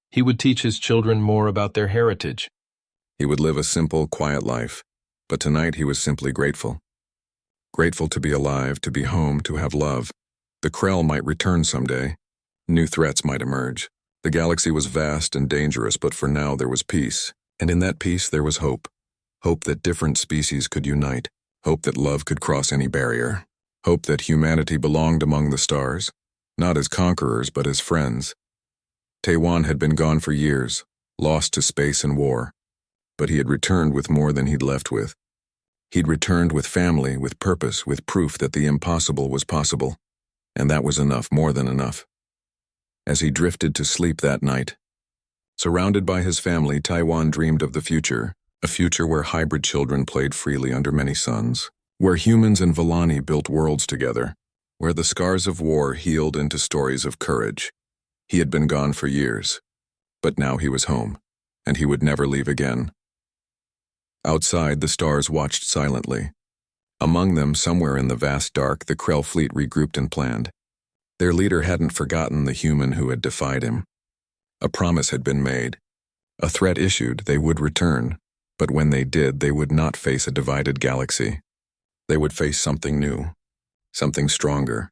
S2: He would teach his children more about their heritage.
S1: He would live a simple, quiet life, but tonight he was simply grateful. Grateful to be alive, to be home, to have love. The Krell might return someday. New threats might emerge. The galaxy was vast and dangerous, but for now there was peace. And in that peace there was hope. Hope that different species could unite. Hope that love could cross any barrier. Hope that humanity belonged among the stars, not as conquerors but as friends. Taewon had been gone for years, lost to space and war. But he had returned with more than he'd left with. He'd returned with family, with purpose, with proof that the impossible was possible. And that was enough, more than enough. As he drifted to sleep that night, surrounded by his family, Taewon dreamed of the future, a future where hybrid children played freely under many suns, where humans and Villani built worlds together, where the scars of war healed into stories of courage. He had been gone for years, but now he was home, and he would never leave again. Outside, the stars watched silently. Among them, somewhere in the vast dark, the Krell fleet regrouped and planned. Their leader hadn't forgotten the human who had defied him. A promise had been made. A threat issued, they would return, but when they did, they would not face a divided galaxy. They would face something new, something stronger,